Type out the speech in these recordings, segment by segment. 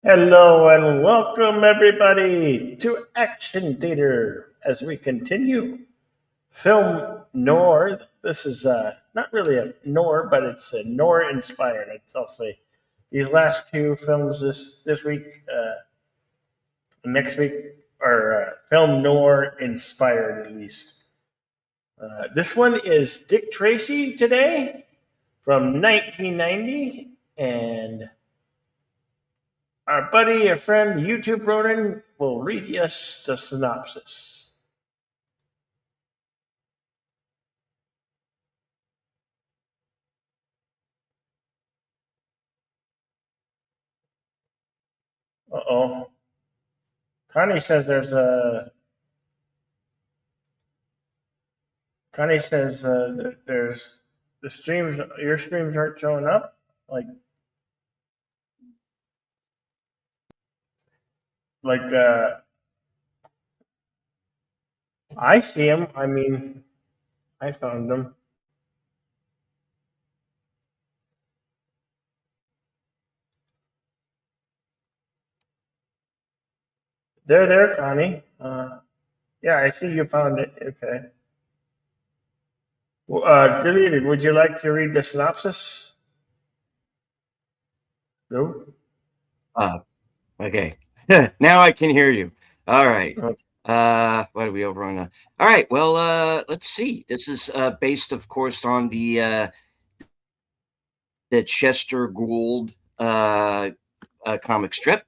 Hello and welcome everybody to Action Theater as we continue film noir. This is not really a noir, but it's a noir inspired. I'll say these last two films this week, next week are film noir inspired at least. This one is Dick Tracy today from 1990, and our buddy, a friend, YouTube Ronan, will read us the synopsis. Uh-oh. Connie says there's a. Connie says there's the streams. Your streams aren't showing up. Like I see them. I mean, I found them. They're there, Connie. Yeah, I see you found it. Okay. Well, deleted. Would you like to read the synopsis? No. Okay. Now I can hear you. All right. Okay. What are we over on? All right. Well, let's see. This is based, of course, on the Chester Gould comic strip.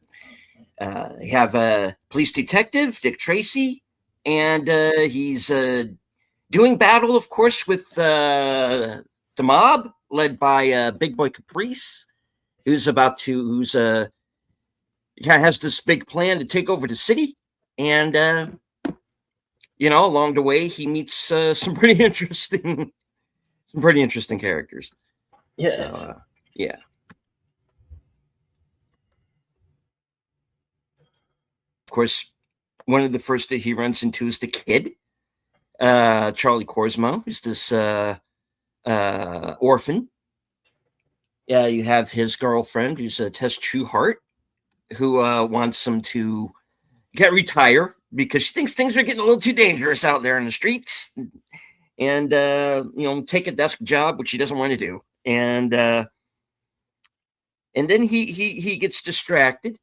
You have a police detective, Dick Tracy, and he's doing battle, of course, with the mob led by Big Boy Caprice, who's kind of has this big plan to take over the city, and along the way he meets some pretty interesting characters. Yes. So, yeah. Of course, one of the first that he runs into is the kid, Charlie Korsmo, who's this orphan. Yeah, you have his girlfriend, who's Tess Trueheart, who wants him to retire because she thinks things are getting a little too dangerous out there in the streets, and take a desk job, which he doesn't want to do, and then he gets distracted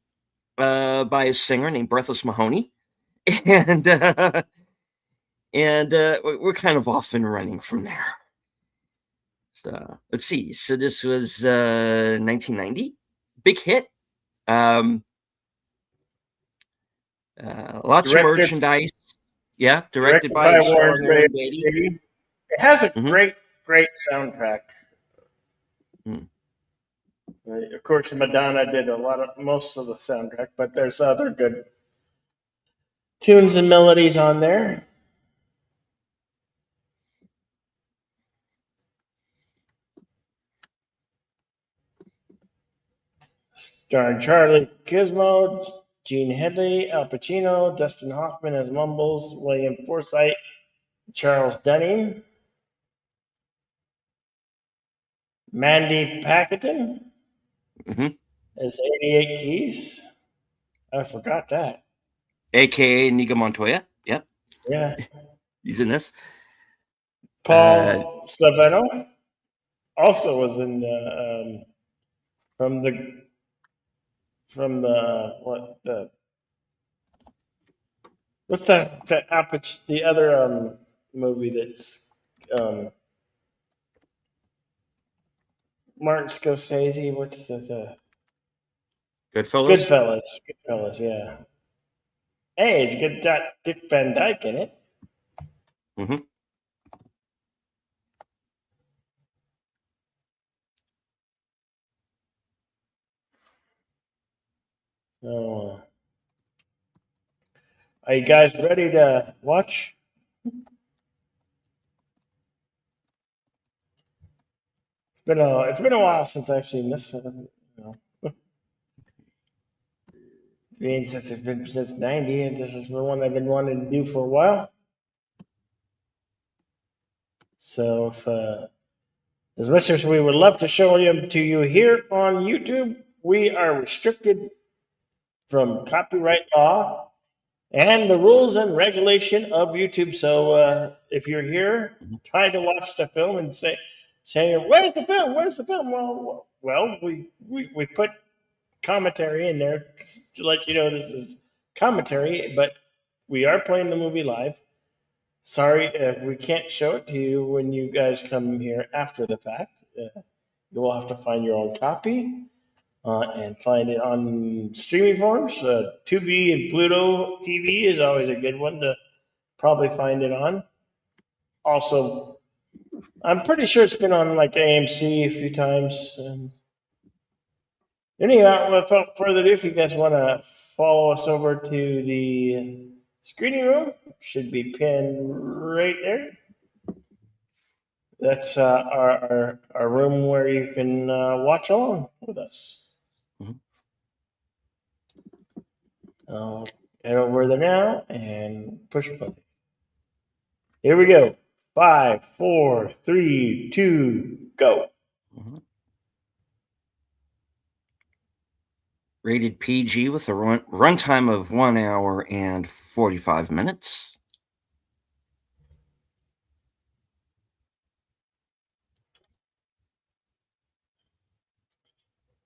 by a singer named Breathless Mahoney, and we're kind of off and running from there. So let's see. So this was 1990, big hit. Lots of merchandise. Yeah, directed by Warren Beatty. It has a great soundtrack. Of course, Madonna did most of the soundtrack, but there's other good tunes and melodies on there. Starring Charlie Gizmo, Gene Headley, Al Pacino, Dustin Hoffman as Mumbles, William Forsythe, Charles Dunning, Mandy Paquin as 88 Keys. I forgot that. AKA Niga Montoya. Yep. Yeah. He's in this. Paul Savino also was in from the what's the other movie that's Martin Scorsese? What's that? Goodfellas. Goodfellas, yeah. Hey, it's got Dick Van Dyke in it. So, are you guys ready to watch? It's been a while since I've seen this. Since it's been since '90, and this is the one I've been wanting to do for a while. So, as much as we would love to show them to you here on YouTube, we are restricted from copyright law and the rules and regulation of YouTube. So if you're here trying to watch the film and saying, "Where's the film? Where's the film?" Well, we put commentary in there to let you know this is commentary, but we are playing the movie live. Sorry if we can't show it to you when you guys come here after the fact. You will have to find your own copy and find it on streaming forms. Tubi and Pluto TV is always a good one to probably find it on. Also, I'm pretty sure it's been on like AMC a few times. Anyhow, without further ado, if you guys want to follow us over to the screening room, should be pinned right there. That's our room where you can watch along with us. Mhm. I'll head over there now and push play. Here we go. 5, 4, 3, 2, go. Mhm. Rated PG with a runtime of 1 hour and 45 minutes.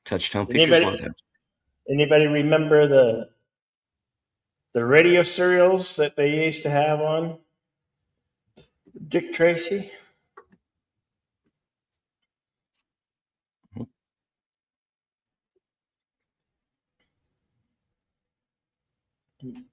Touchstone Pictures Anybody logo. anybody remember the radio serials that they used to have on Dick Tracy? Mhm.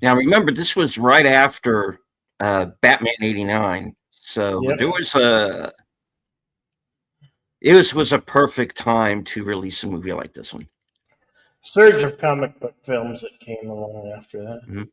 Now, remember, this was right after Batman '89, so Yep. there was it was a perfect time to release a movie like this one. Surge of comic book films that came along after that. Mhm.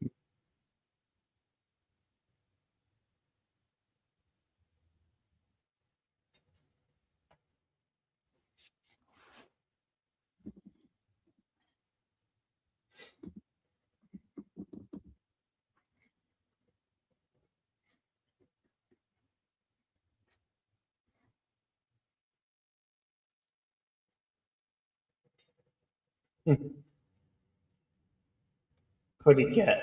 Putty cat.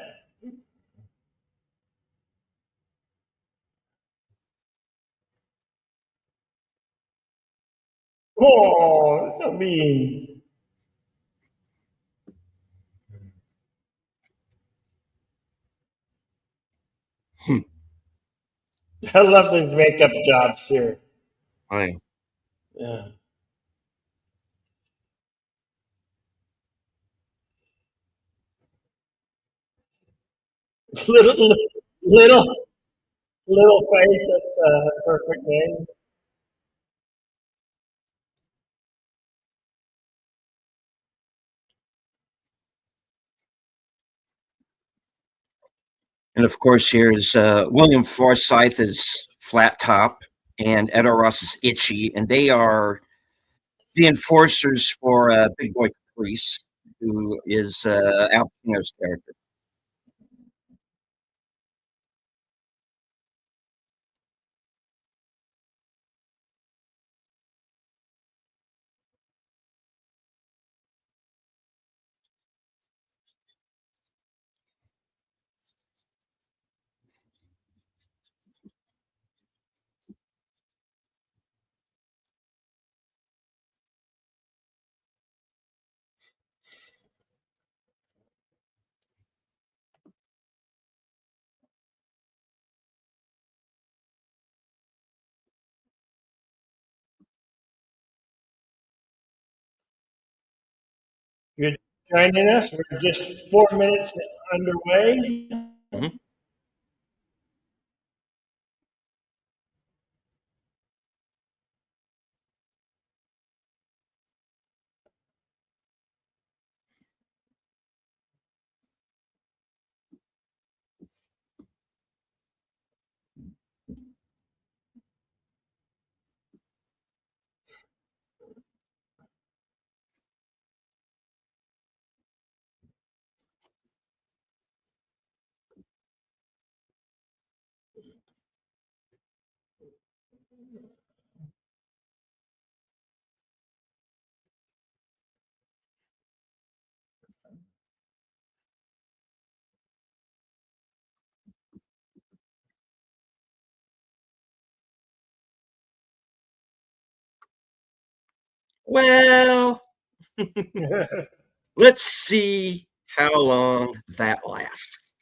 Oh, so mean. Hmm. I love these makeup jobs here. Oh, yeah. Yeah. little, little, little face. That's a perfect name. And of course, here's William Forsythe as Flat Top and Edo Ross is Itchy, and they are the enforcers for Big Boy Caprice, who is Al Pacino's character. joining us. We're just 4 minutes underway. Mhm. Well, let's see how long that lasts.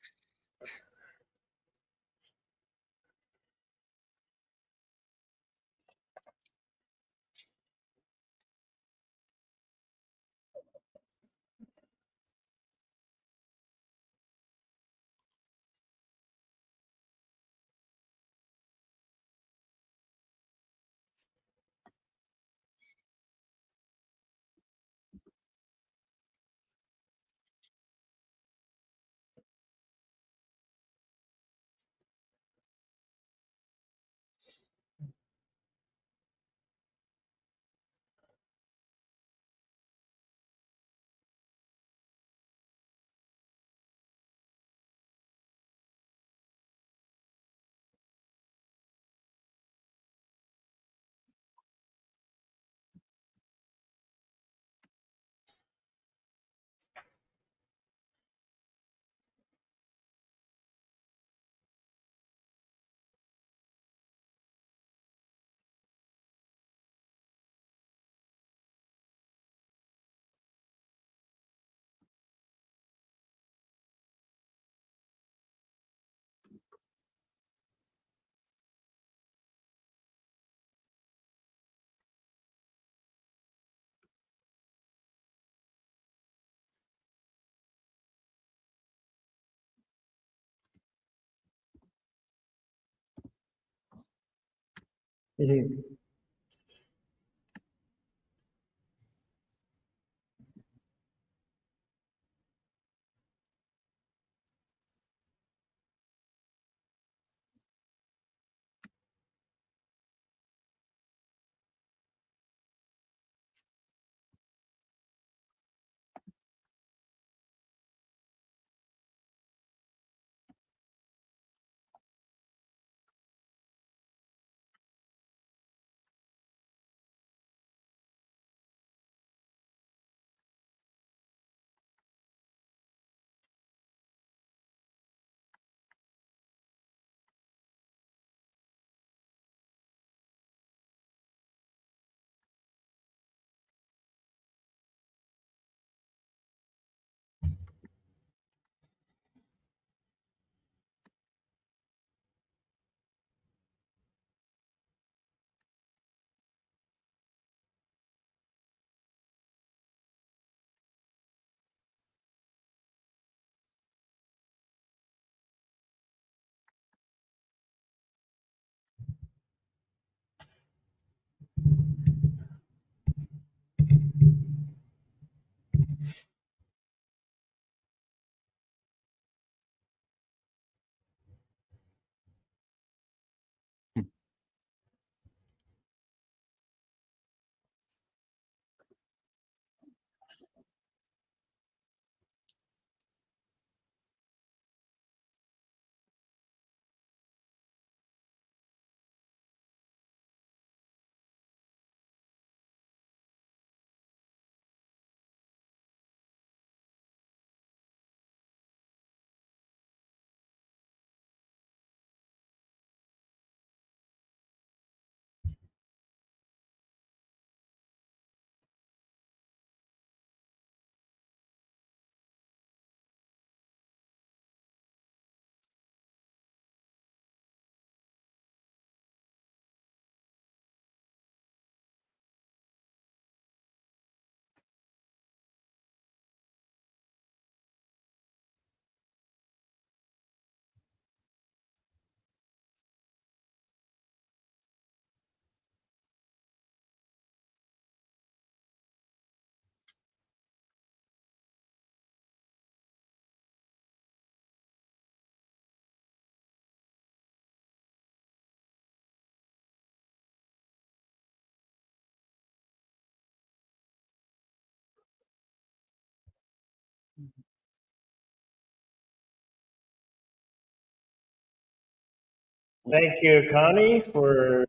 Thank you, Connie, for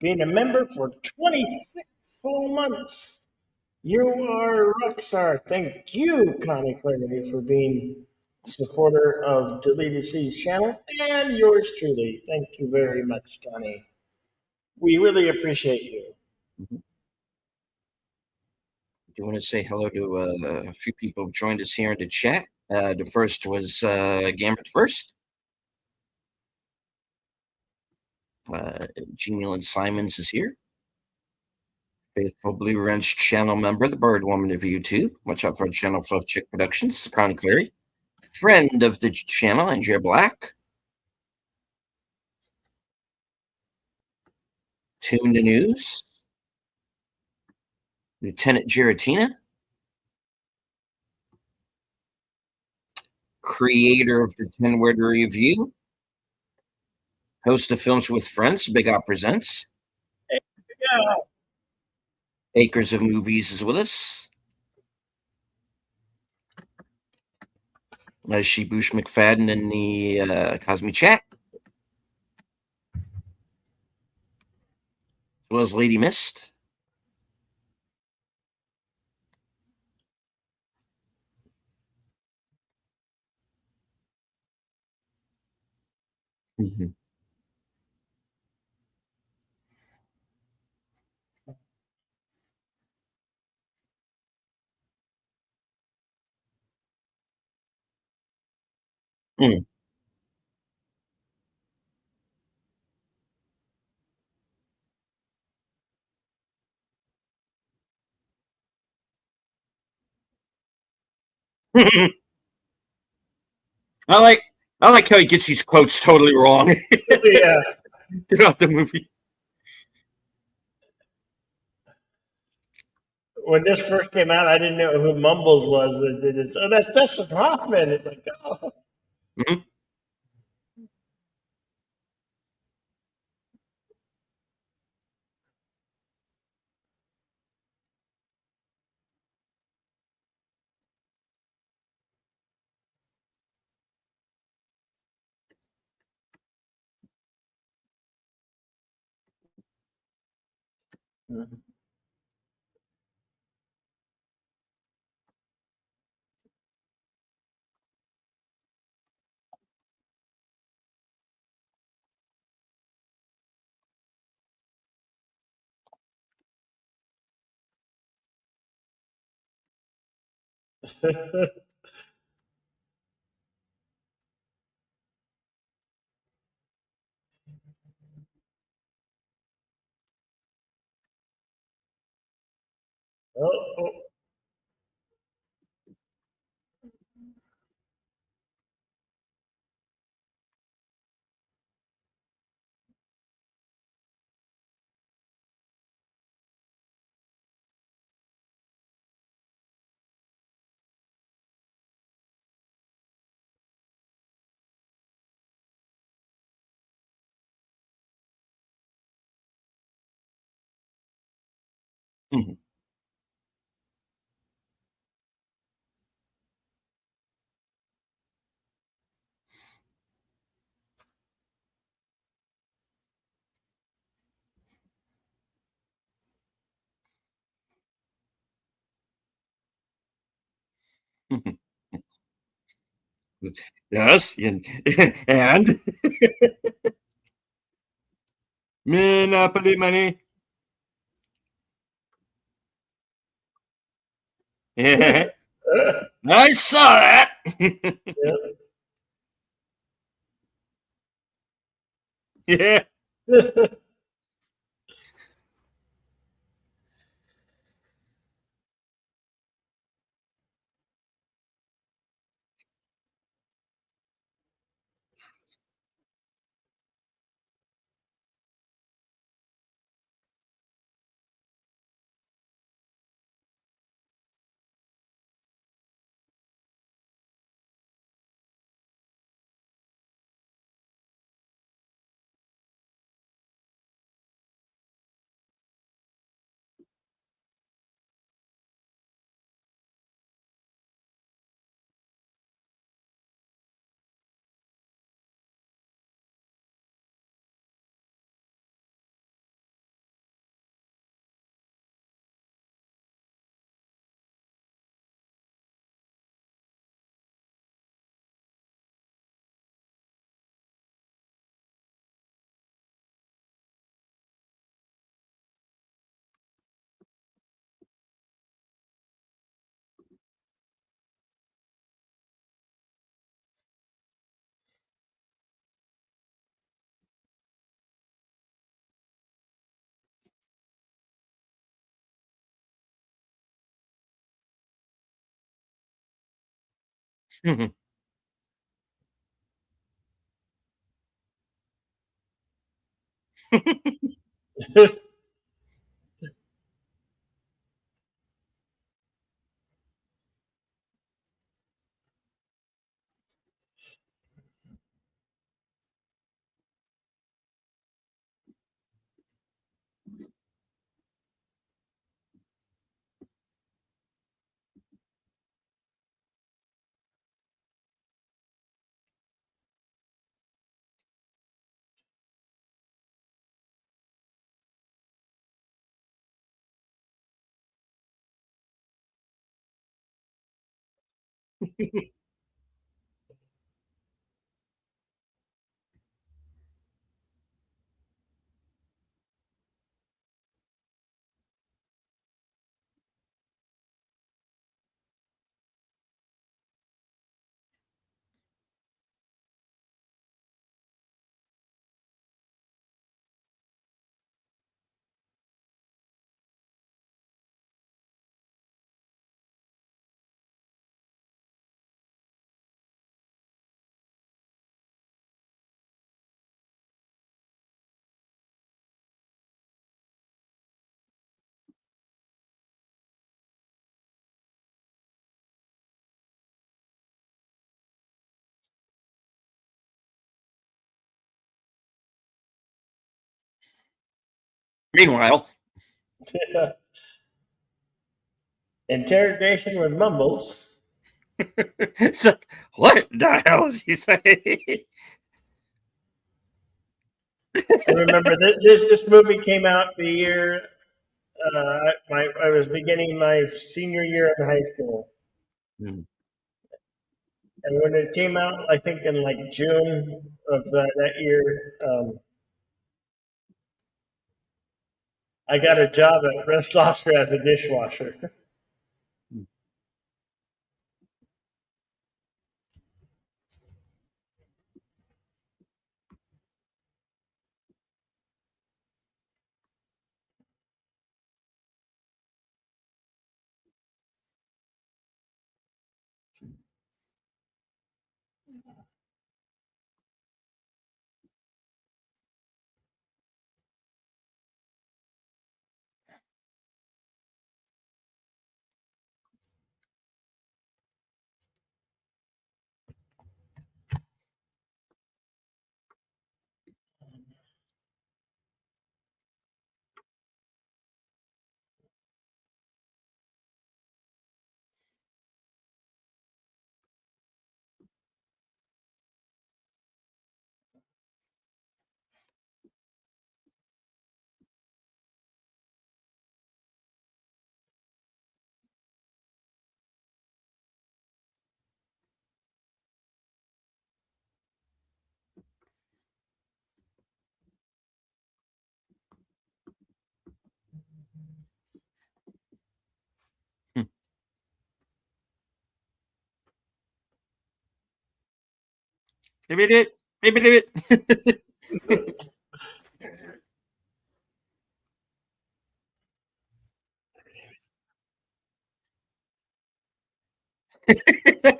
being a member for 26 full months. You are a rock star. Thank you, Connie Clarity, for being a supporter of Deleted C's channel and yours truly. Thank you very much, Connie. We really appreciate you. Mhm. Do want to say hello to a few people who've joined us here in the chat. The first was Gambit First. Genial and Simons is here. Faithful Blue Wrench channel member, the Bird Woman of YouTube. Watch out for our channel, Fluff Chick Productions. Connie Clary. Friend of the channel, Andrea Black. Tune the News. Lieutenant Giratina. Creator of the 10 Word Review. Host of Films with Friends, Big Op Presents. Yeah. Acres of Movies is with us. Shebush McFadden in the Cosme chat, as well as Lady Mist. Mhm. Mm. I like I like how he gets these quotes totally wrong Yeah. throughout the movie. When this first came out, I didn't know who Mumbles was. Oh, that's Dustin Hoffman. It's like, oh. Mhm. Oh, oh. Mhm. Mhm. Yes, and Monopoly money. Yeah, I saw that. Yeah. Yeah. Mhm. Meanwhile, Interrogation with mumbles. it's like, what the hell is he saying? I remember this movie came out the year I was beginning my senior year in high school, Mm. and when it came out, I think in like June of that year, I got a job at Red Lobster as a dishwasher.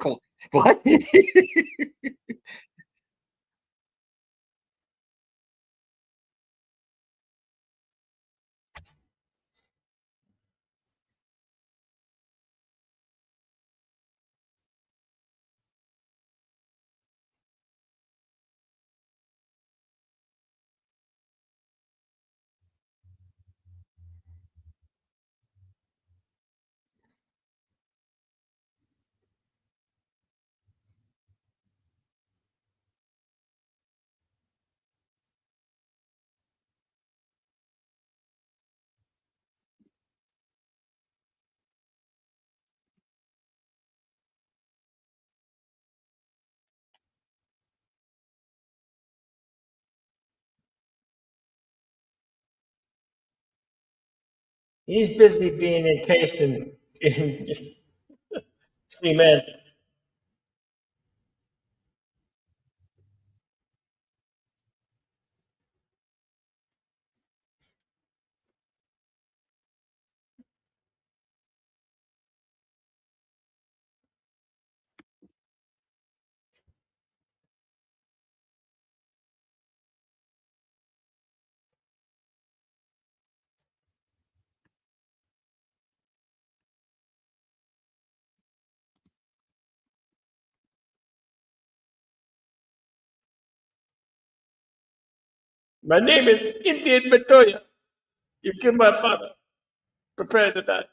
Cool. What? He's busy being encased in cement. My name is Indian Matoya. You kill my father. Prepare to die.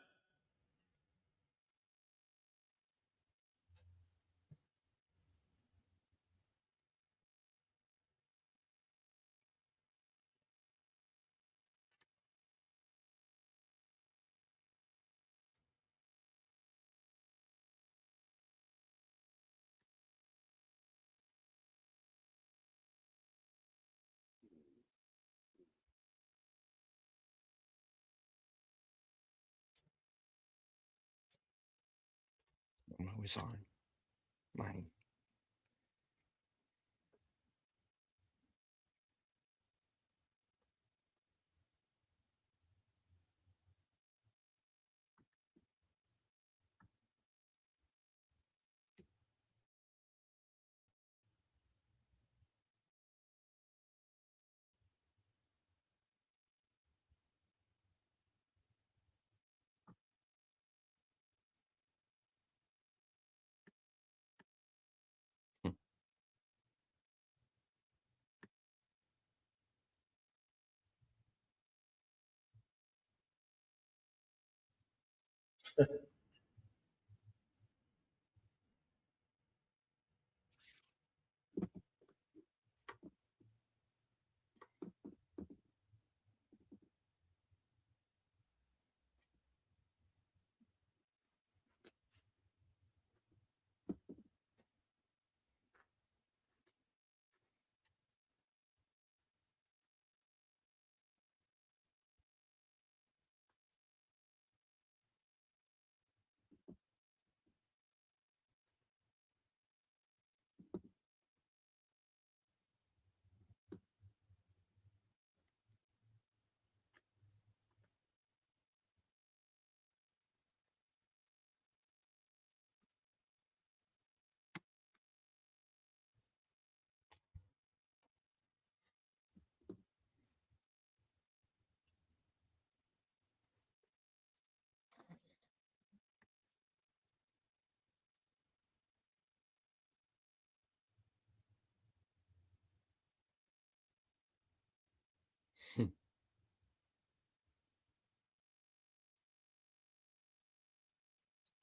I'm always on mine.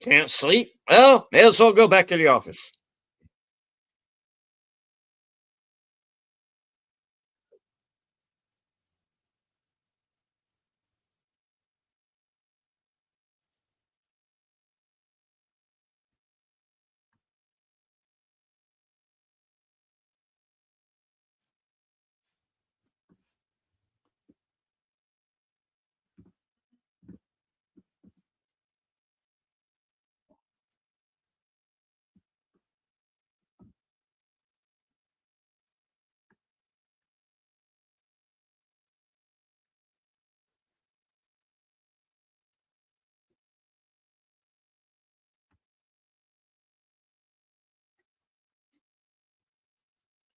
Can't sleep? Well, may as well go back to the office.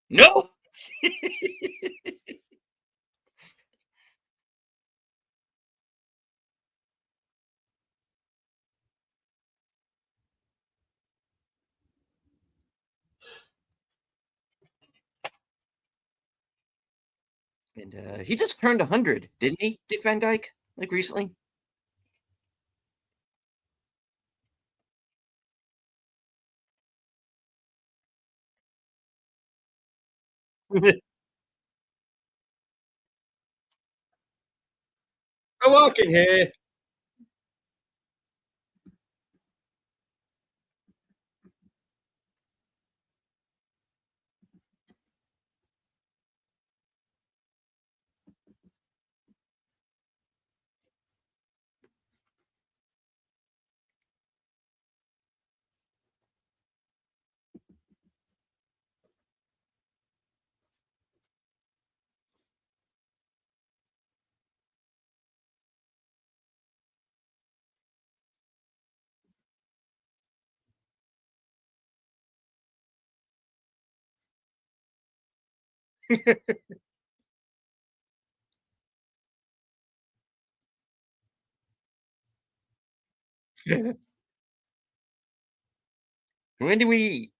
No. And he just turned 100, didn't he, Dick Van Dyke? Like recently? I'm walking here. When do we eat?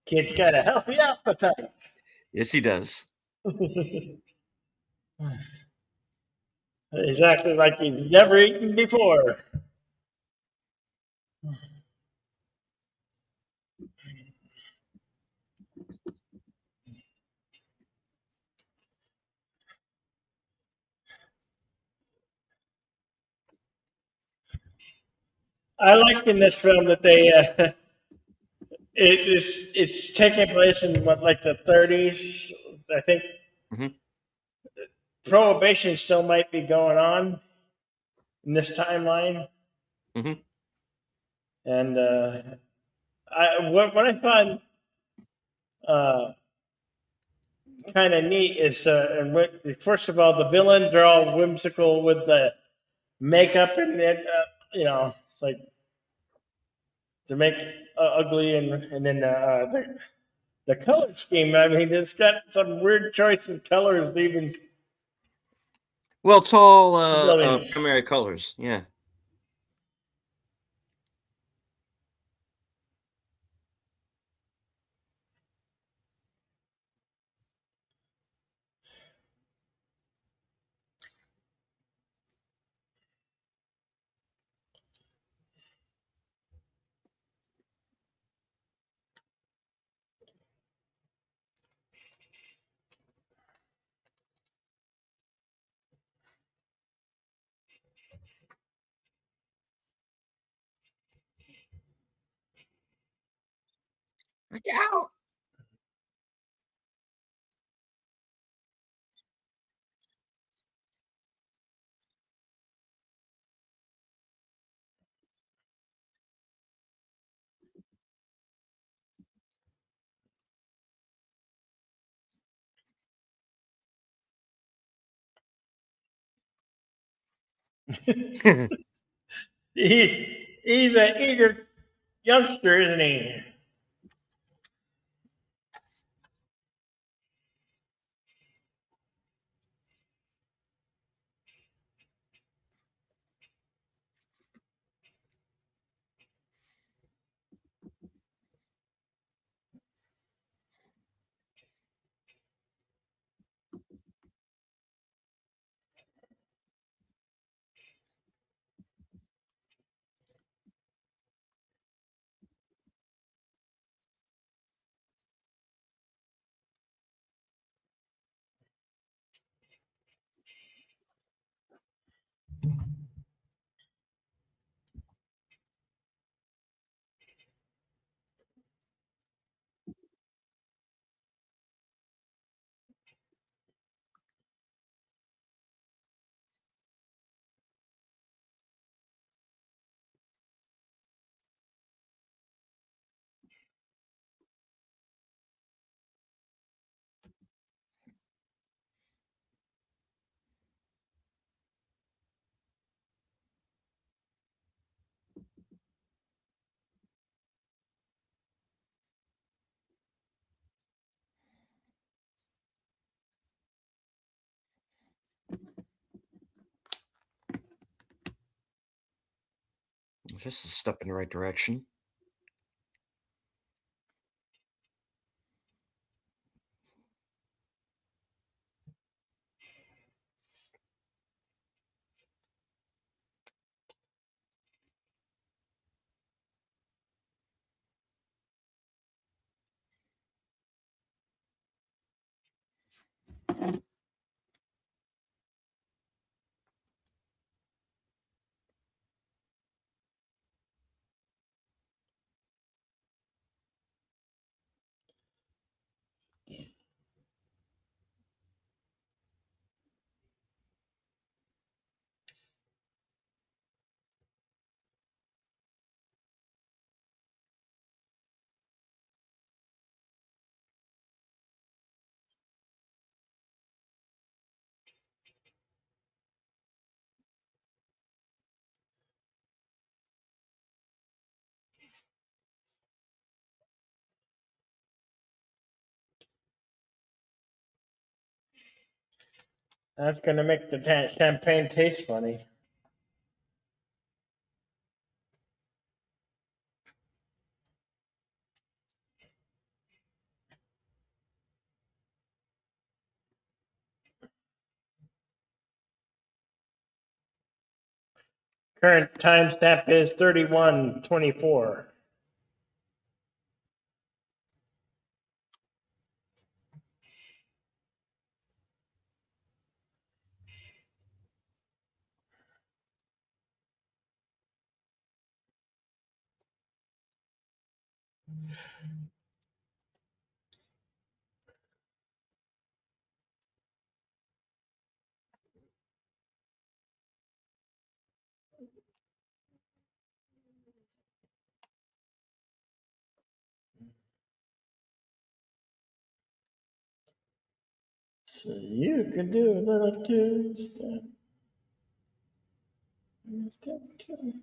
Kid's got a healthy appetite. Yes, he does. Exactly like he's never eaten before. I like in this film that it's taking place in what, like the 30s. I think Hmm. prohibition still might be going on in this timeline. Hmm. And what I find uh, kind of neat is, first of all, the villains are all whimsical with the makeup, and it's like to make ugly, and then the color scheme. I mean, it's got some weird choice of colors, even Well, it's all villains. primary colors. Yeah. Ow! He's an eager youngster, isn't he? Just a step in the right direction. That's gonna make the champagne taste funny. Current timestamp is 31:24. So you can do a little two-step. Step two.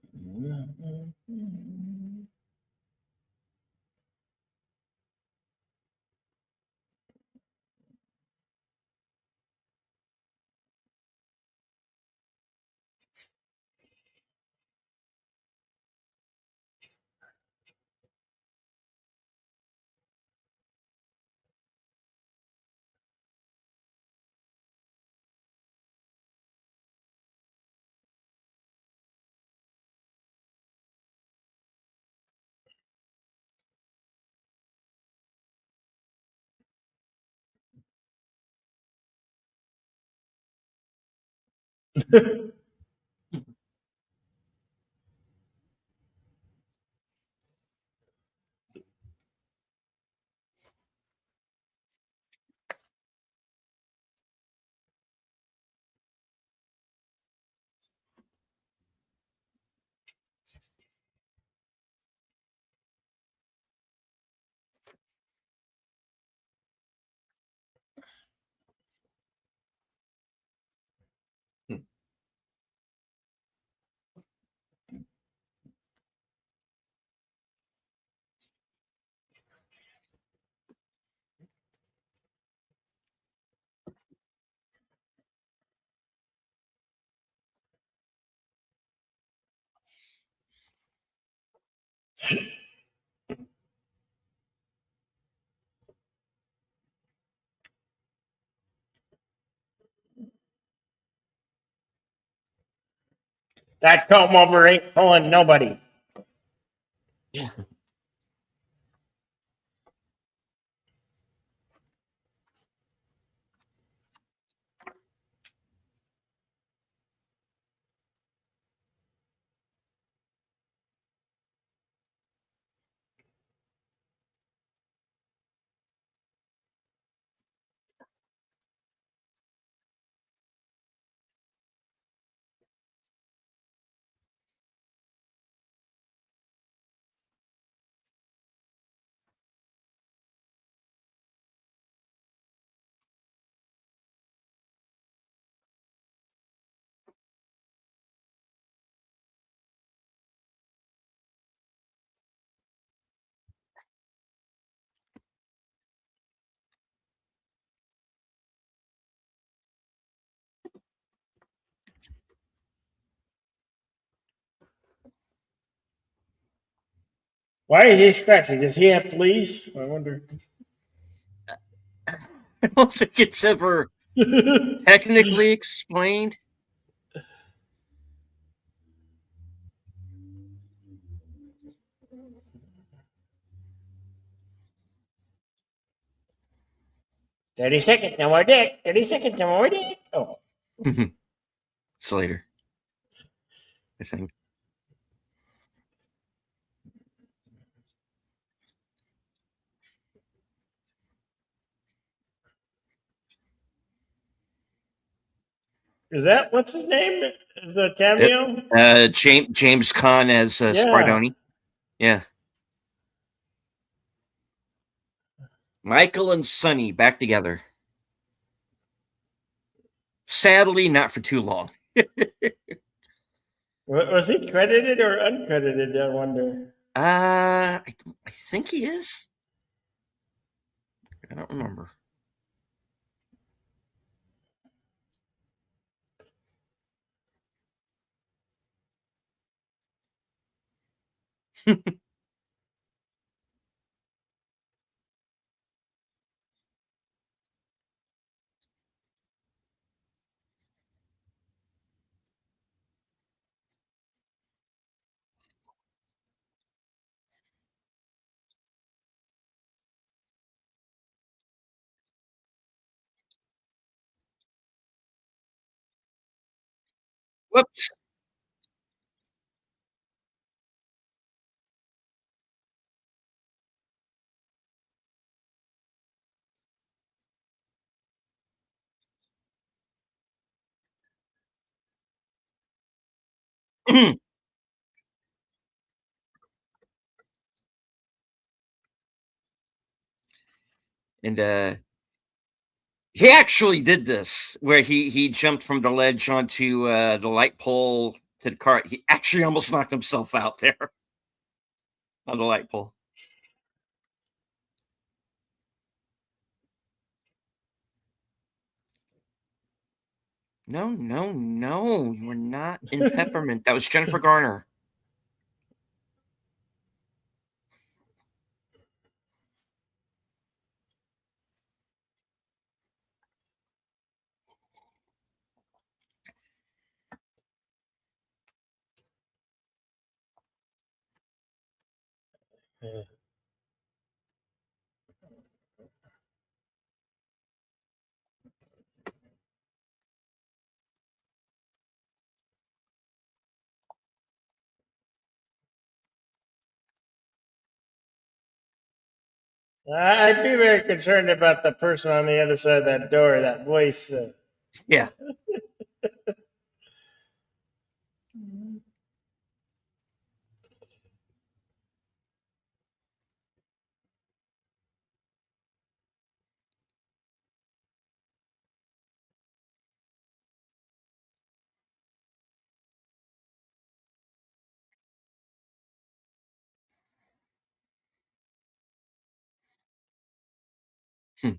That comb over ain't pulling nobody. Yeah. Why is he scratching? Does he have fleas? I wonder. I don't think it's ever technically explained. Thirty seconds, no more dick. 30 seconds, no more dick. Oh, It's later, I think. is that what's his name? Is the Yep. cameo? James Caan as Yeah. Spardoni. Yeah. Michael and Sonny back together. Sadly, not for too long. Was he credited or uncredited? I wonder. I think he is. I don't remember. Whoops. And he actually did this where he jumped from the ledge onto the light pole to the cart. He actually almost knocked himself out there on the light pole. No, no, no. You were not in Peppermint. That was Jennifer Garner. I'd be very concerned about the person on the other side of that door, that voice. Yeah. Hmm.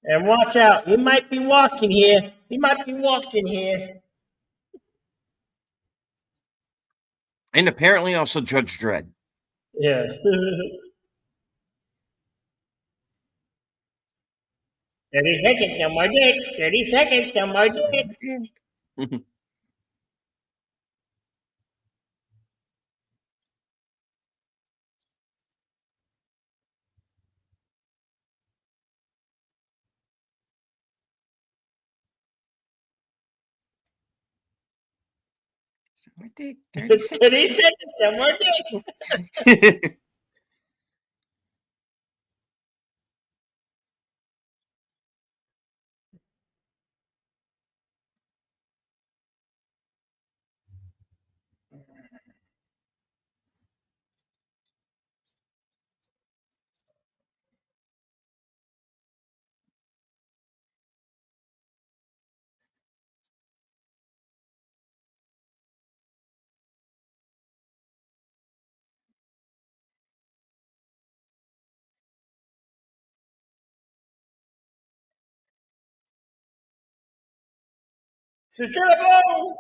And watch out, he might be walking here. He might be walking here. And apparently also Judge Dredd. Yeah. 30 seconds, no more dick. 30 seconds, no more dick. More dick. 30 30 seconds. seconds, no more dick. She's gonna blow.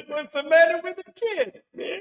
What's the matter with the kid, man?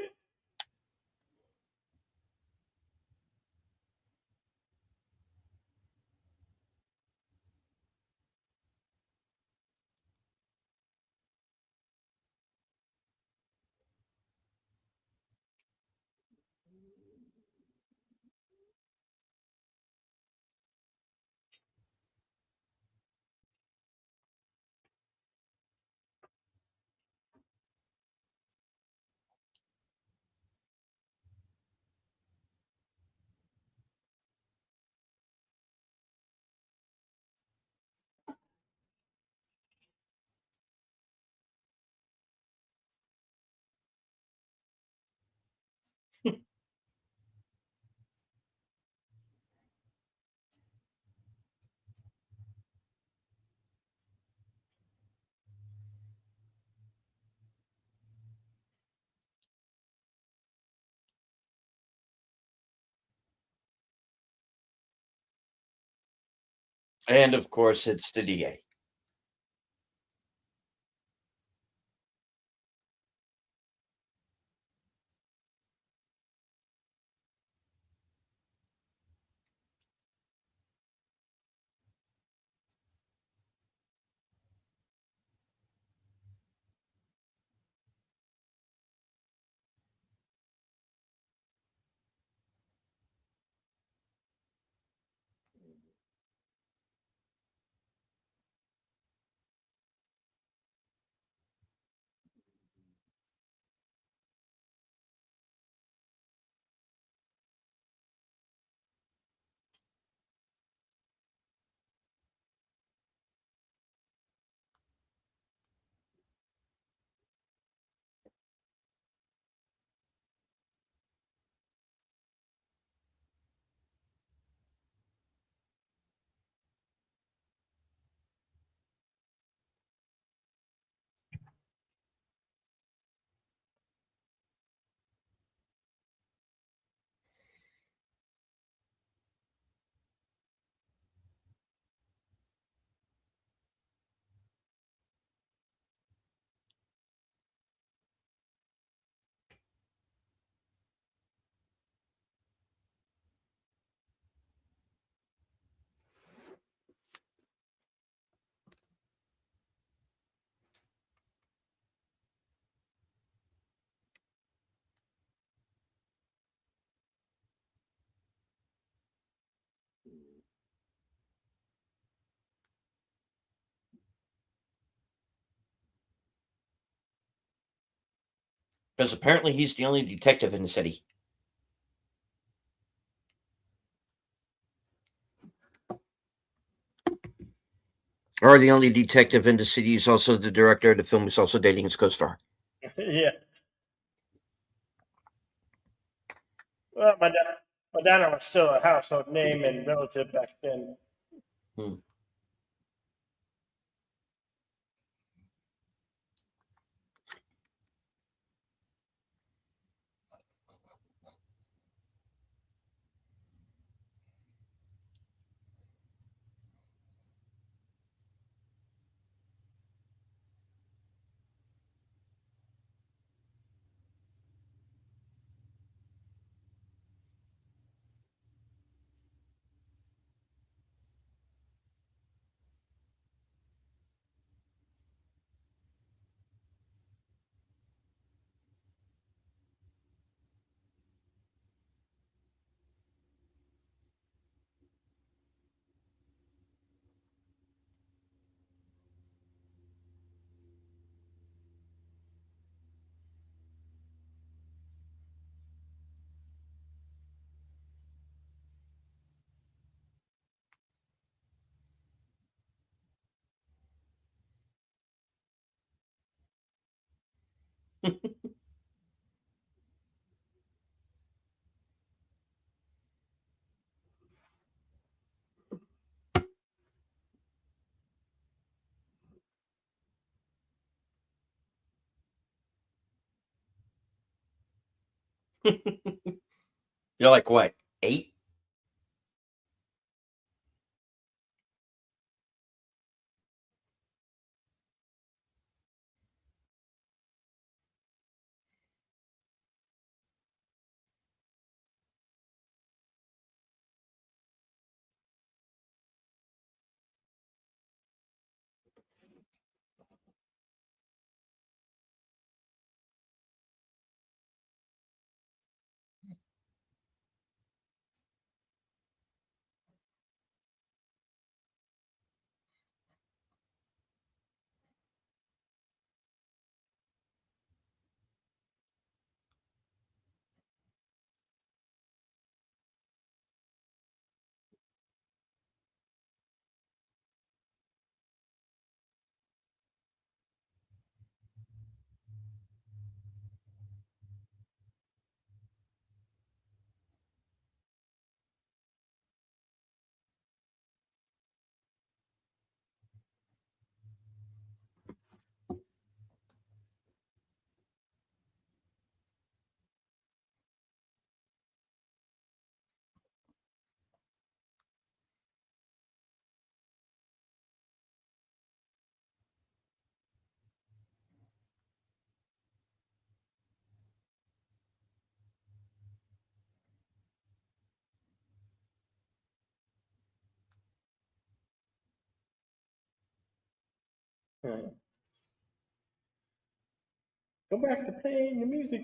And of course, it's the DA. Because apparently he's the only detective in the city. Or the only detective in the city. He's also the director of the film, who's also dating his co star. Yeah. Well, Madonna was still a household name and relative back then. Hmm. You're like what, 8? Right. Go back to playing the music.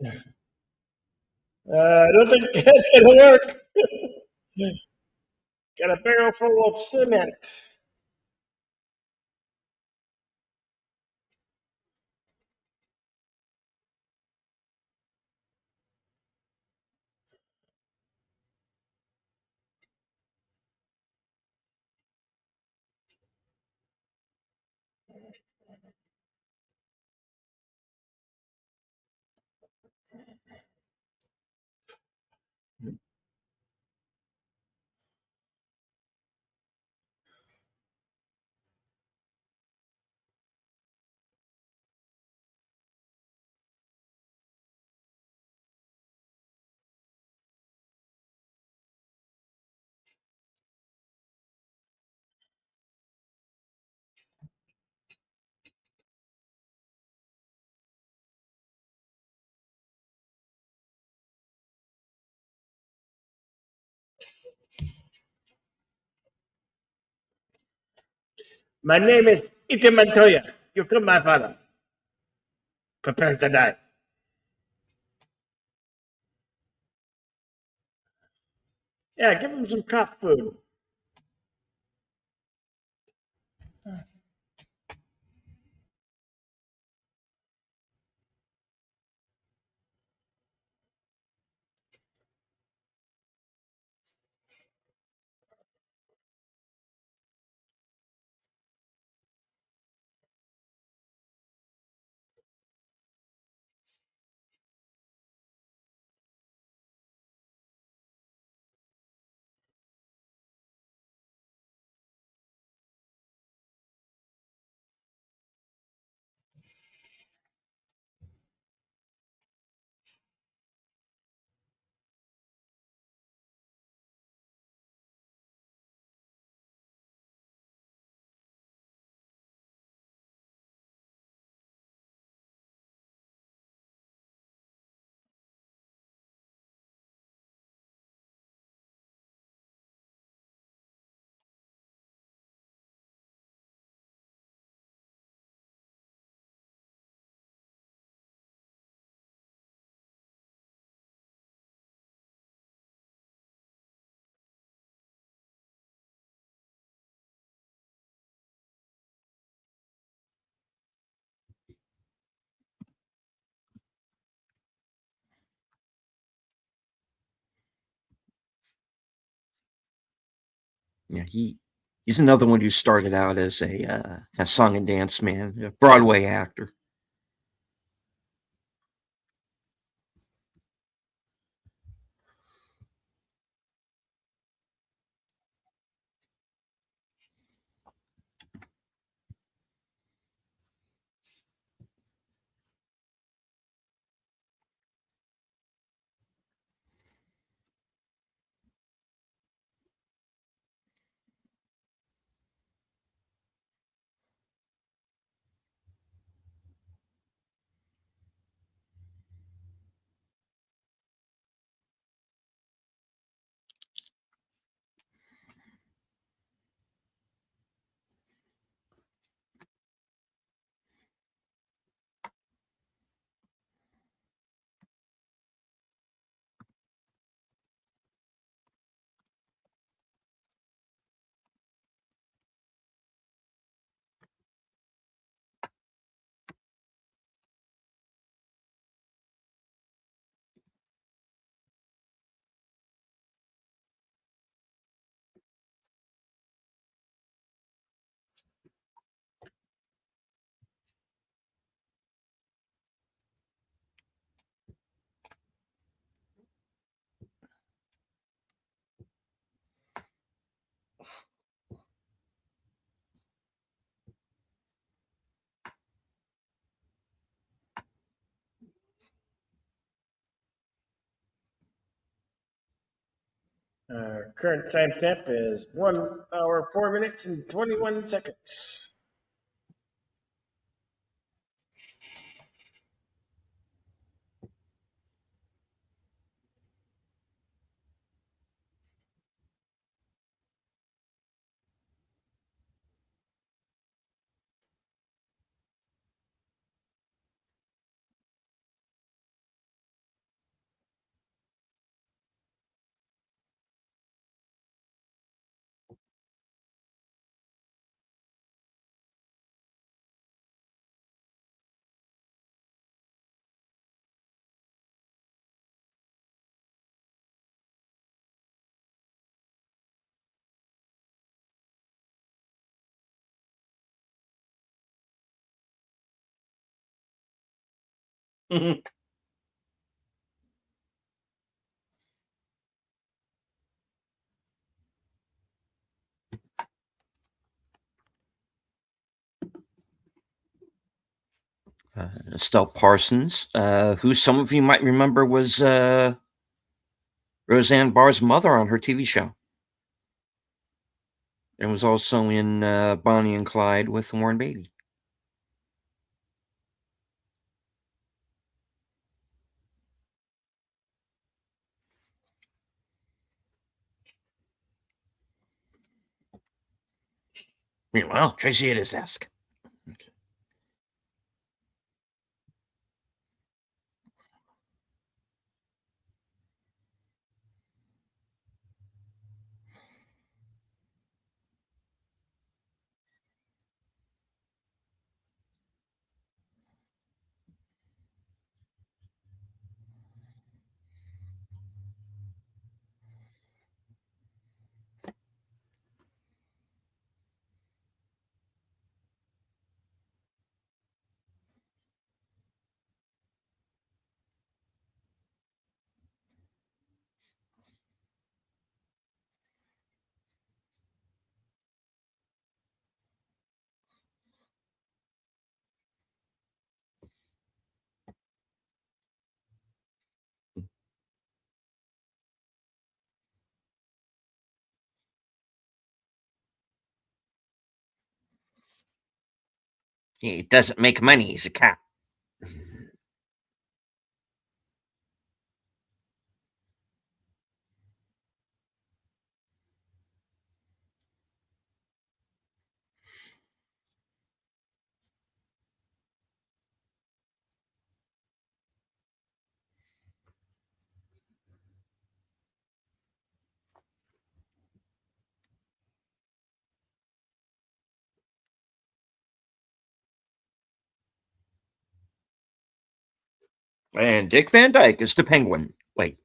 I don't think that's gonna work. Got a barrel full of cement. My name is Ike Montoya. You killed my father. Prepare to die. Yeah, give him some cop food. Yeah, he's another one who started out as a song and dance man, a Broadway actor. Current timestamp is 1 hour, 4 minutes, and 21 seconds. Estelle Parsons, who some of you might remember was Roseanne Barr's mother on her TV show, and was also in Bonnie and Clyde with Warren Beatty. Meanwhile, Tracy at his desk. Okay. He doesn't make money. He's a cat. And Dick Van Dyke is the penguin. Wait.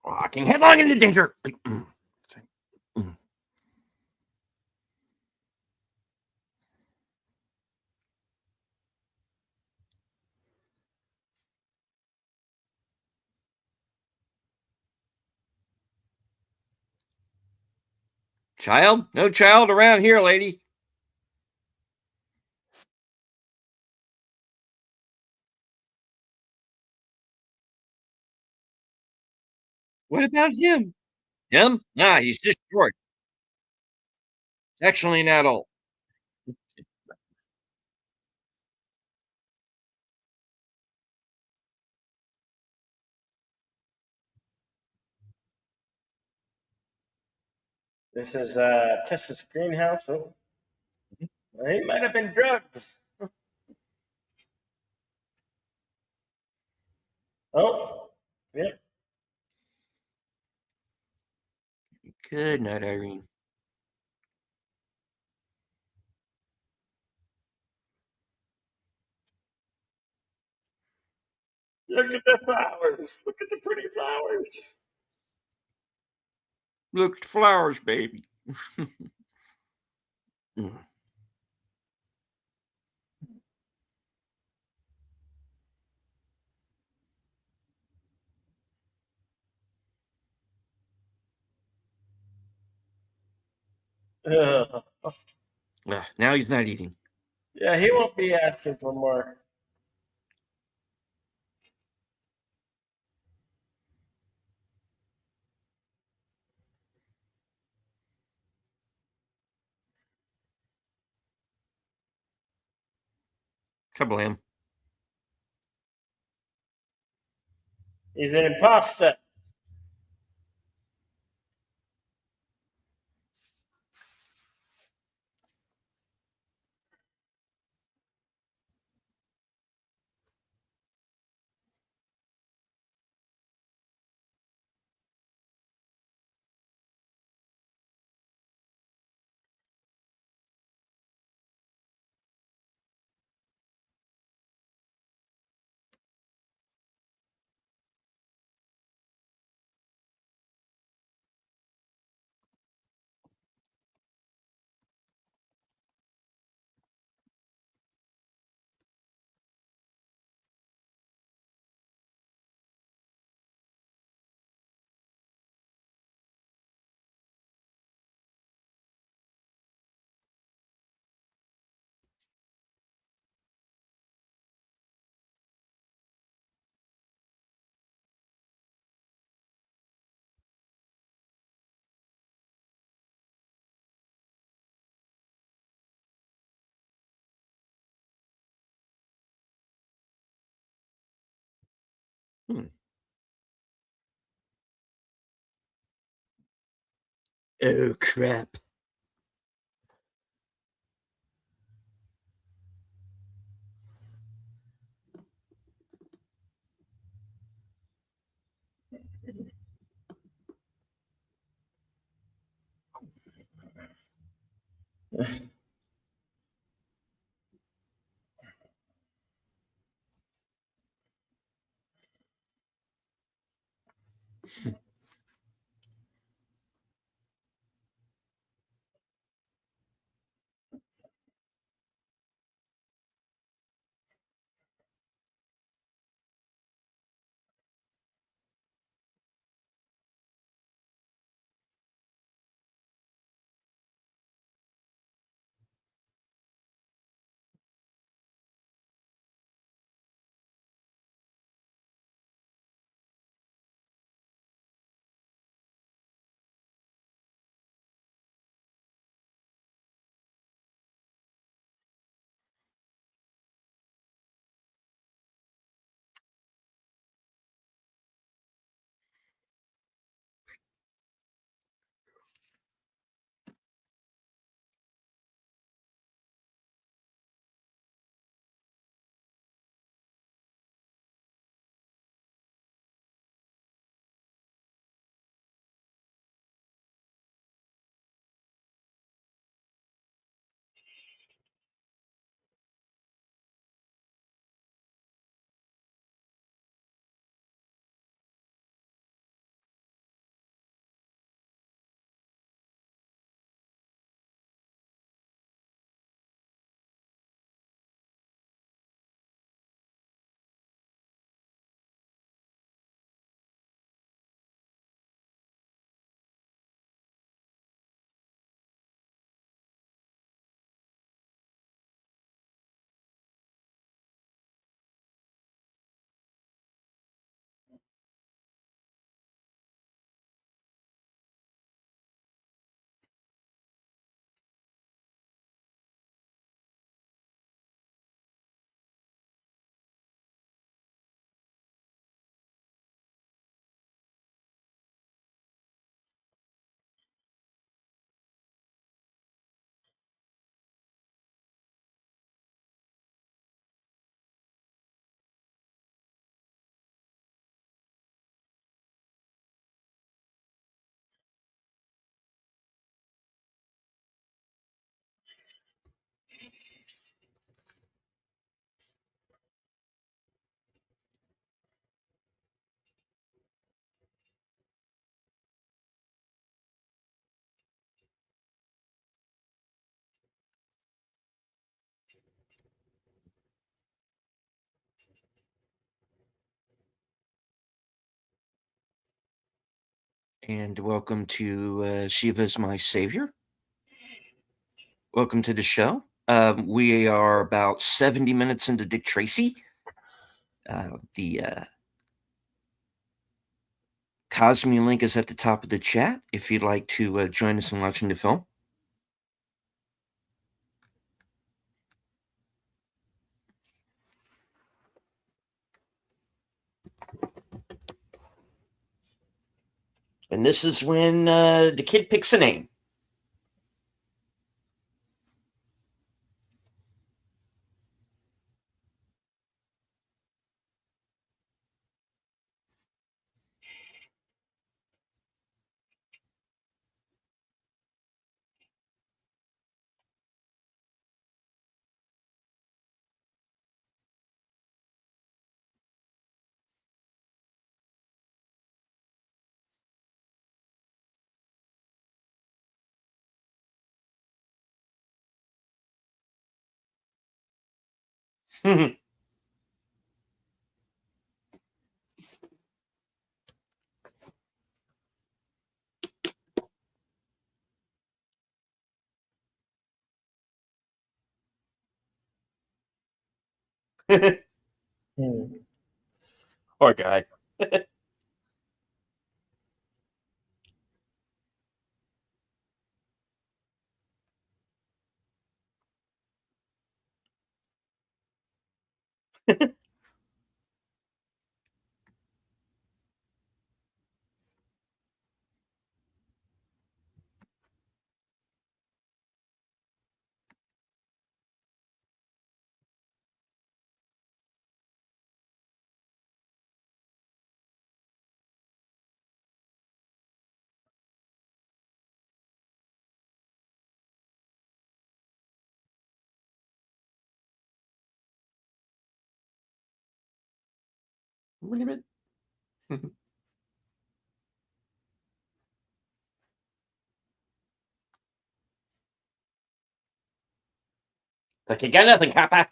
Walking headlong into danger. Child? No child around here, lady. What about him? Him? Nah, he's just short. Actually, not old. This is Tessa's greenhouse. Oh, he might have been drugged. Oh, yeah. Good night, Irene. Look at the flowers. Look at the pretty flowers. Look at the flowers, baby. Mm. Ugh. Now he's not eating. Yeah, he won't be asking for more. Kablam. He's an imposter. Hmm. Oh, crap. and welcome to Shiva's My Savior. Welcome to the show. We are about 70 minutes into Dick Tracy. The Cosme link is at the top of the chat if you'd like to join us in watching the film. And this is when the kid picks a name. Hmm. Poor guy. Wait a minute. Like you got nothing, Kappa.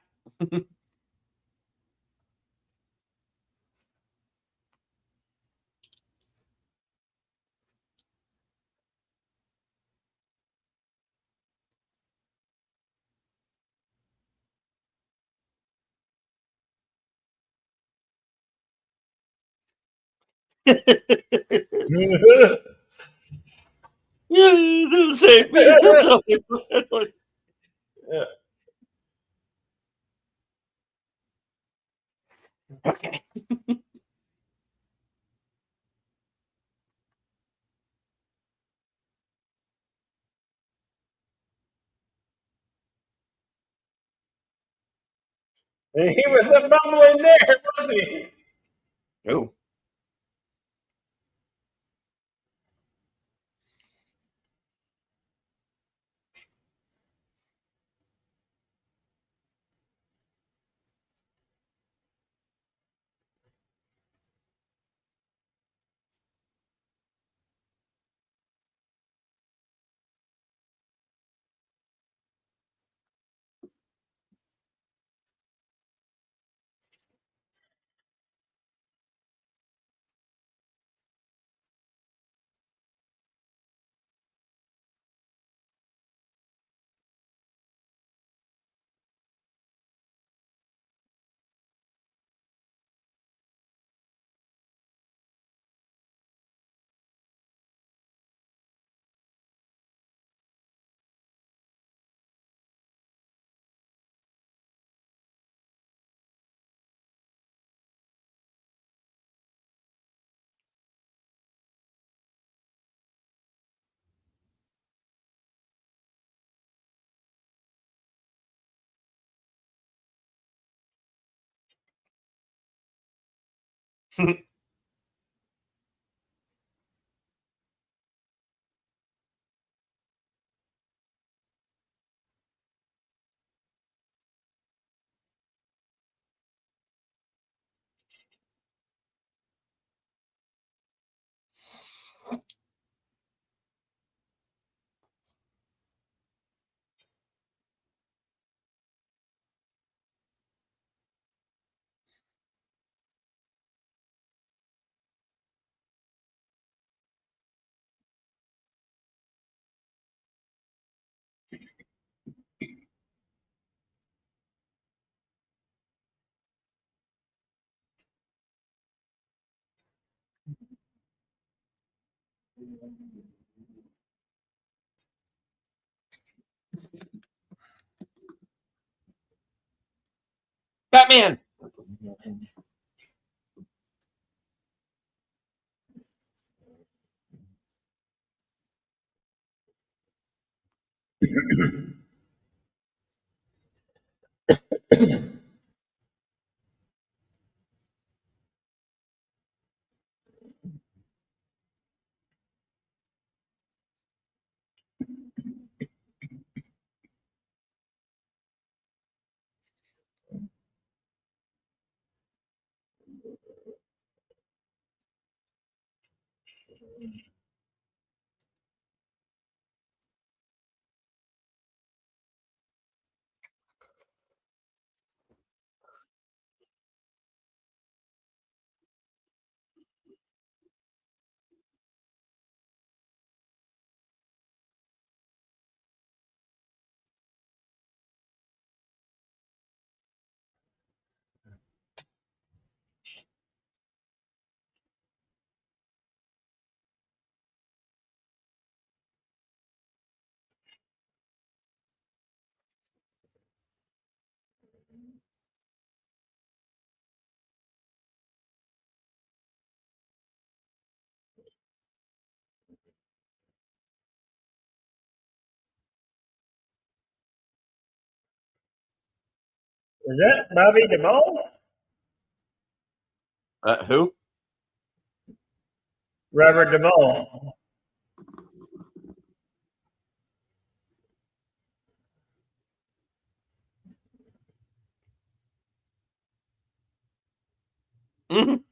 Yeah, they'll save me. They'll tell me. Okay. He was a bumbling there, wasn't he? Oh. Batman. Is that Bobby DeVoe? Who? Robert DeVoe. Mhm.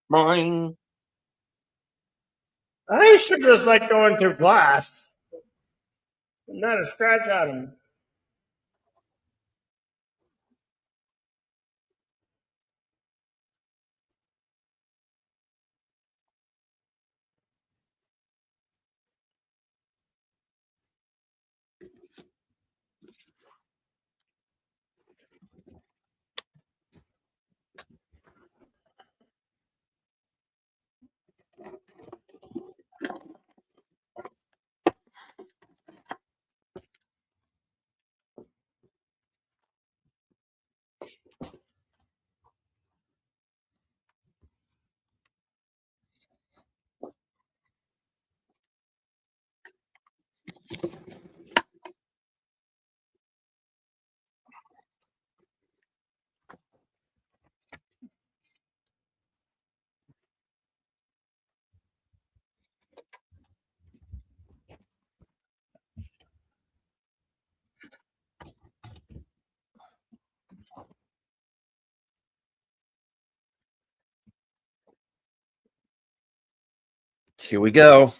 Mine. I should just like going through glass. Not a scratch on him. Here we go.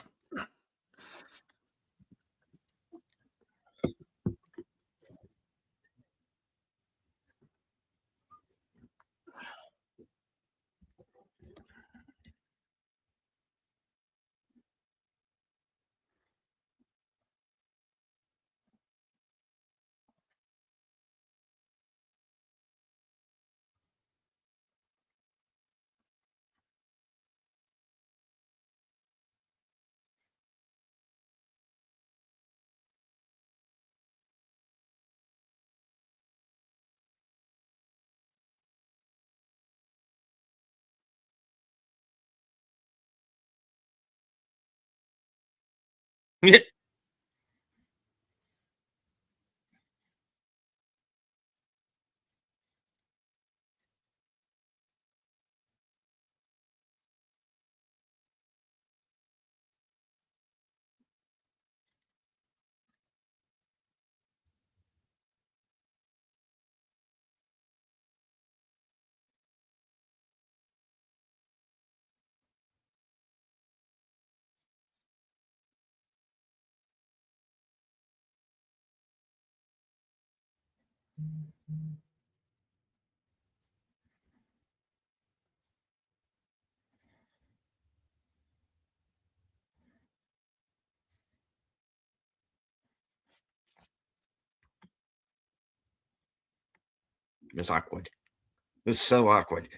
It's awkward. It's so awkward.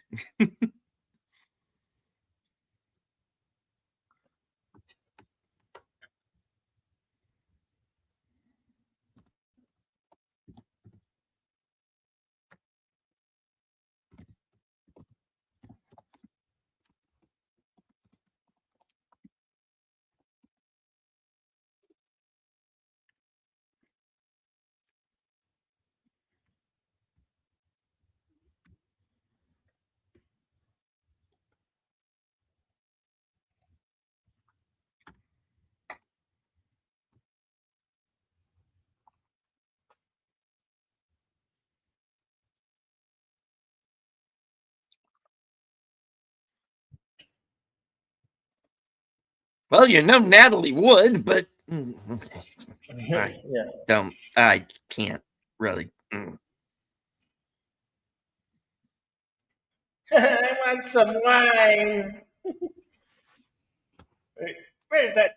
Well, you know Natalie would, but I Yeah. don't. I can't really. I want some wine. Where's that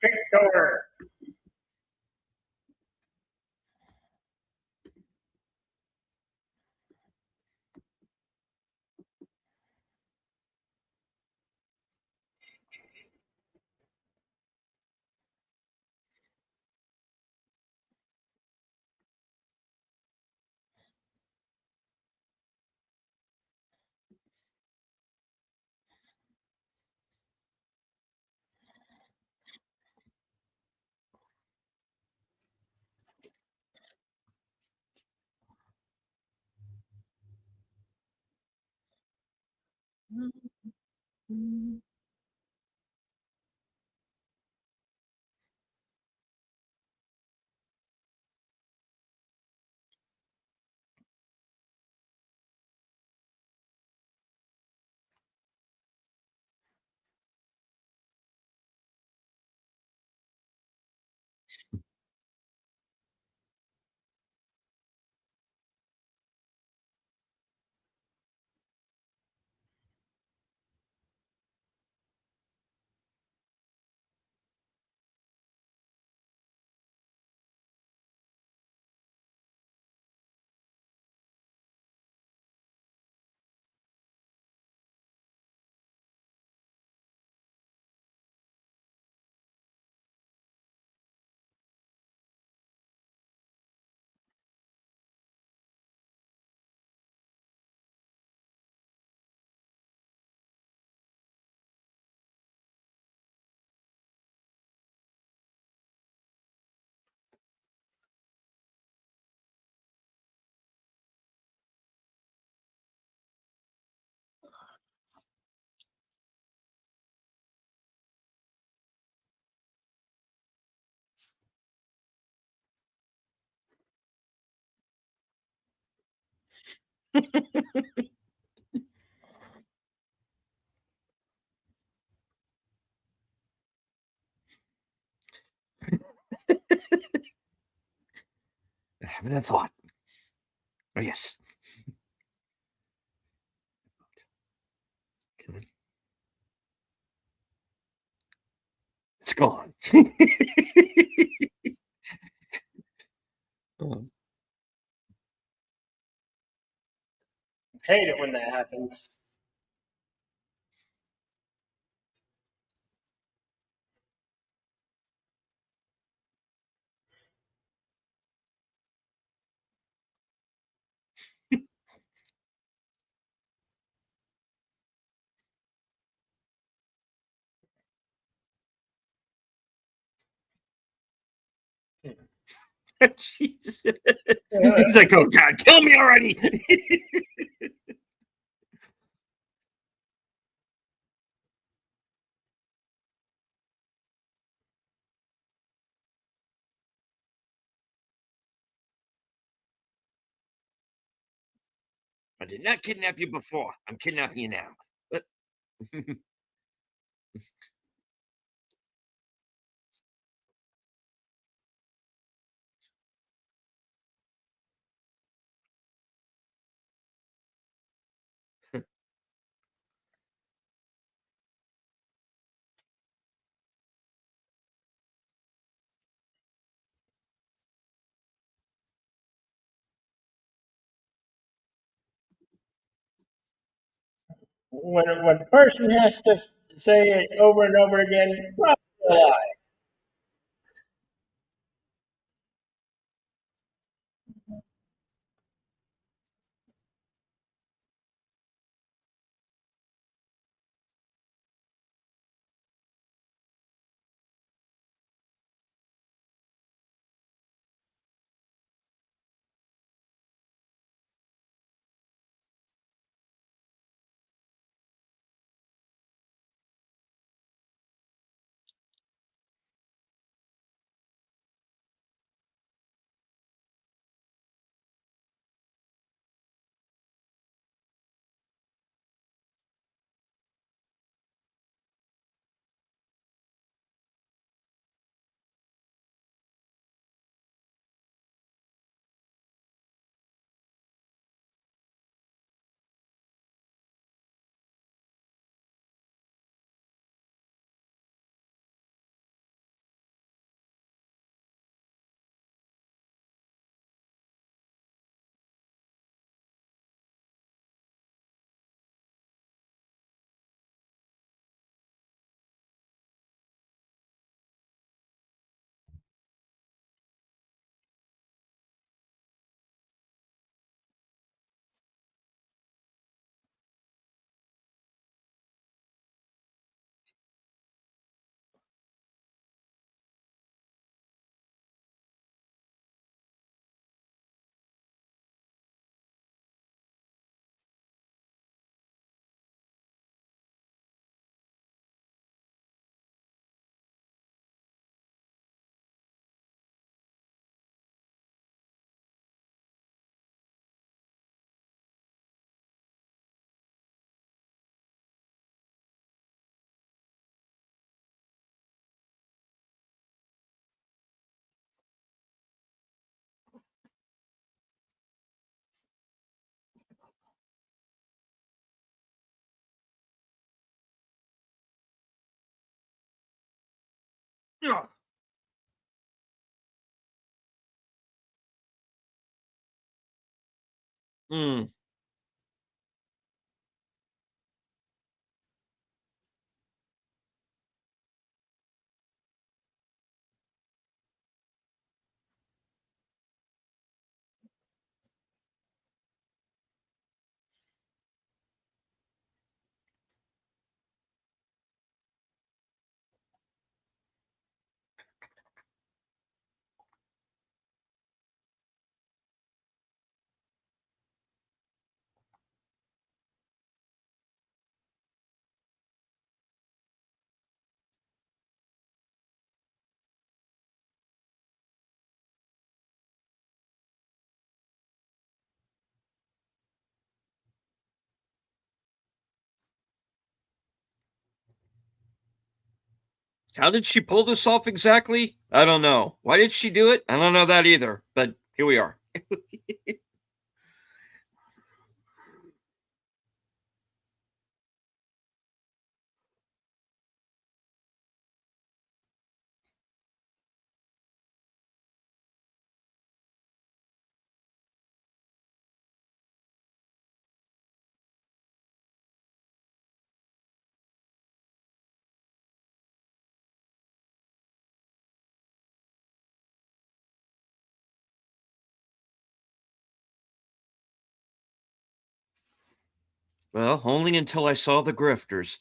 drink door? Having a thought. Oh yes. It's gone. Oh, Hate it when that happens. jeez. He's like, oh God, kill me already. I did not kidnap you before. I'm kidnapping you now. But when a person has to say it over and over again, probably a lie. Mm. How did she pull this off exactly? I don't know. Why did she do it? I don't know that either. But here we are. Well, only until I saw the grifters.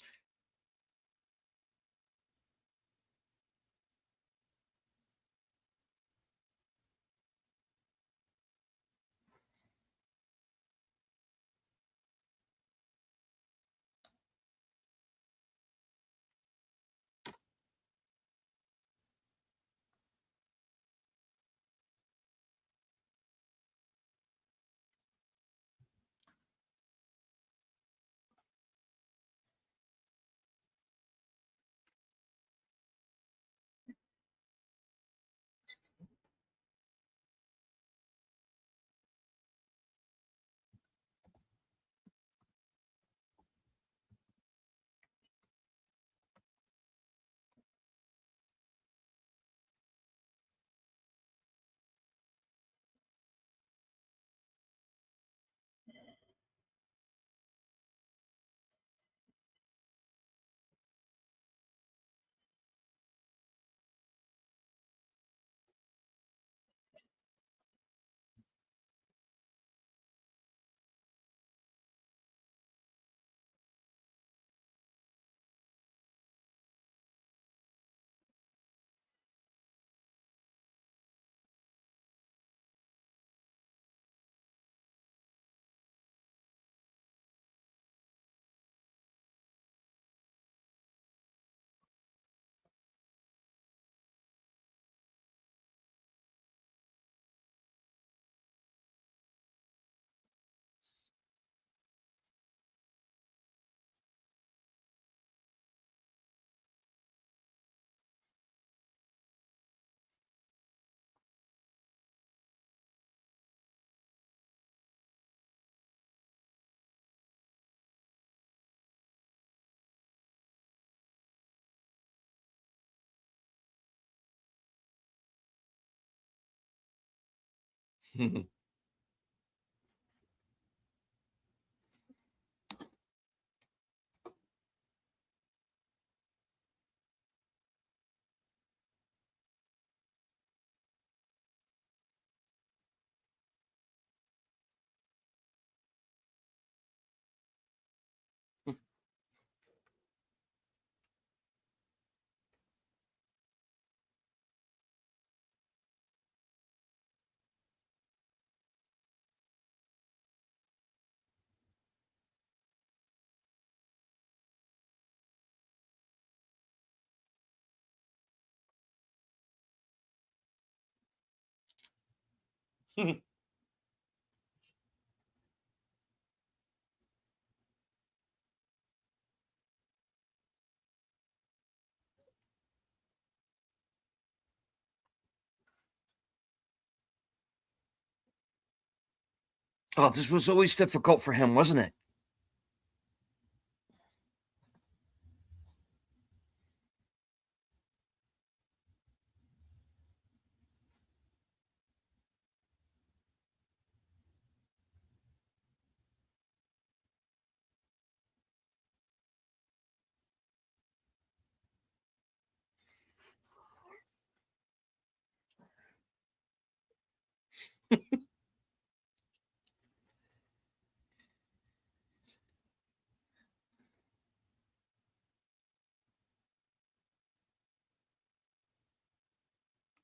Oh, this was always difficult for him, wasn't it?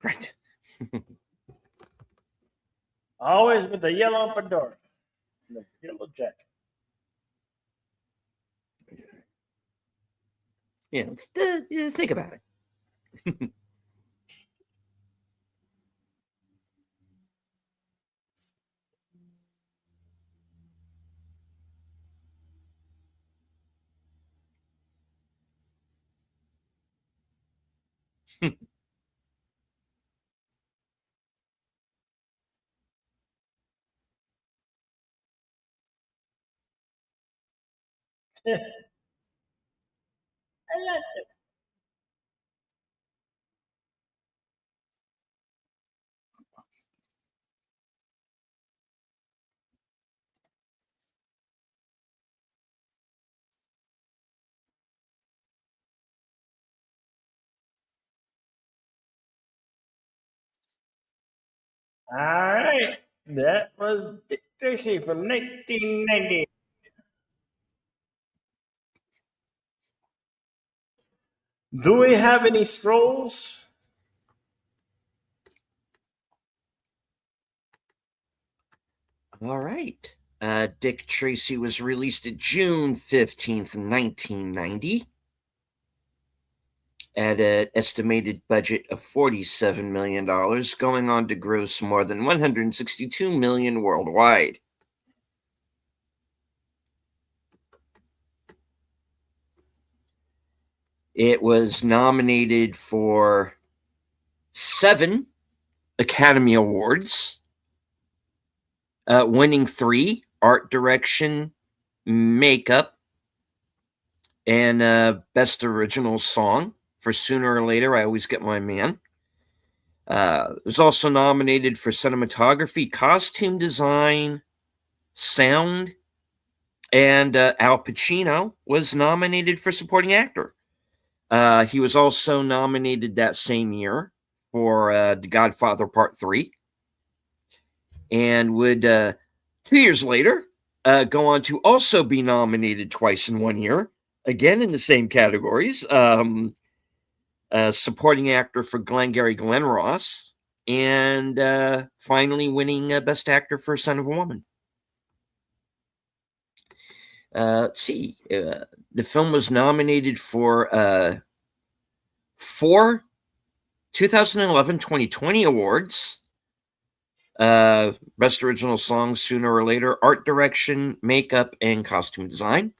Right. Always with the yellow fedora, and the yellow jacket. Yeah, think about it. I like All right. That was Dick Tracy from 1990. Do we have any scrolls? All right. Dick Tracy was released at June 15th, 1990, at an estimated budget of $47 million, going on to gross more than $162 million worldwide. It was nominated for 7 Academy Awards, winning 3: art direction, makeup, and best original song for Sooner or Later, I Always Get My Man. It was also nominated for cinematography, costume design, sound, and Al Pacino was nominated for supporting actor. He was also nominated that same year for The Godfather Part 3, and would 2 years later go on to also be nominated twice in 1 year, again in the same categories. Supporting actor for Glengarry Glen Ross, and finally winning Best Actor for Son of a Woman. Let's see. The film was nominated for 4 2011-2020 awards. Best Original Song, Sooner or Later, Art Direction, Makeup, and Costume Design.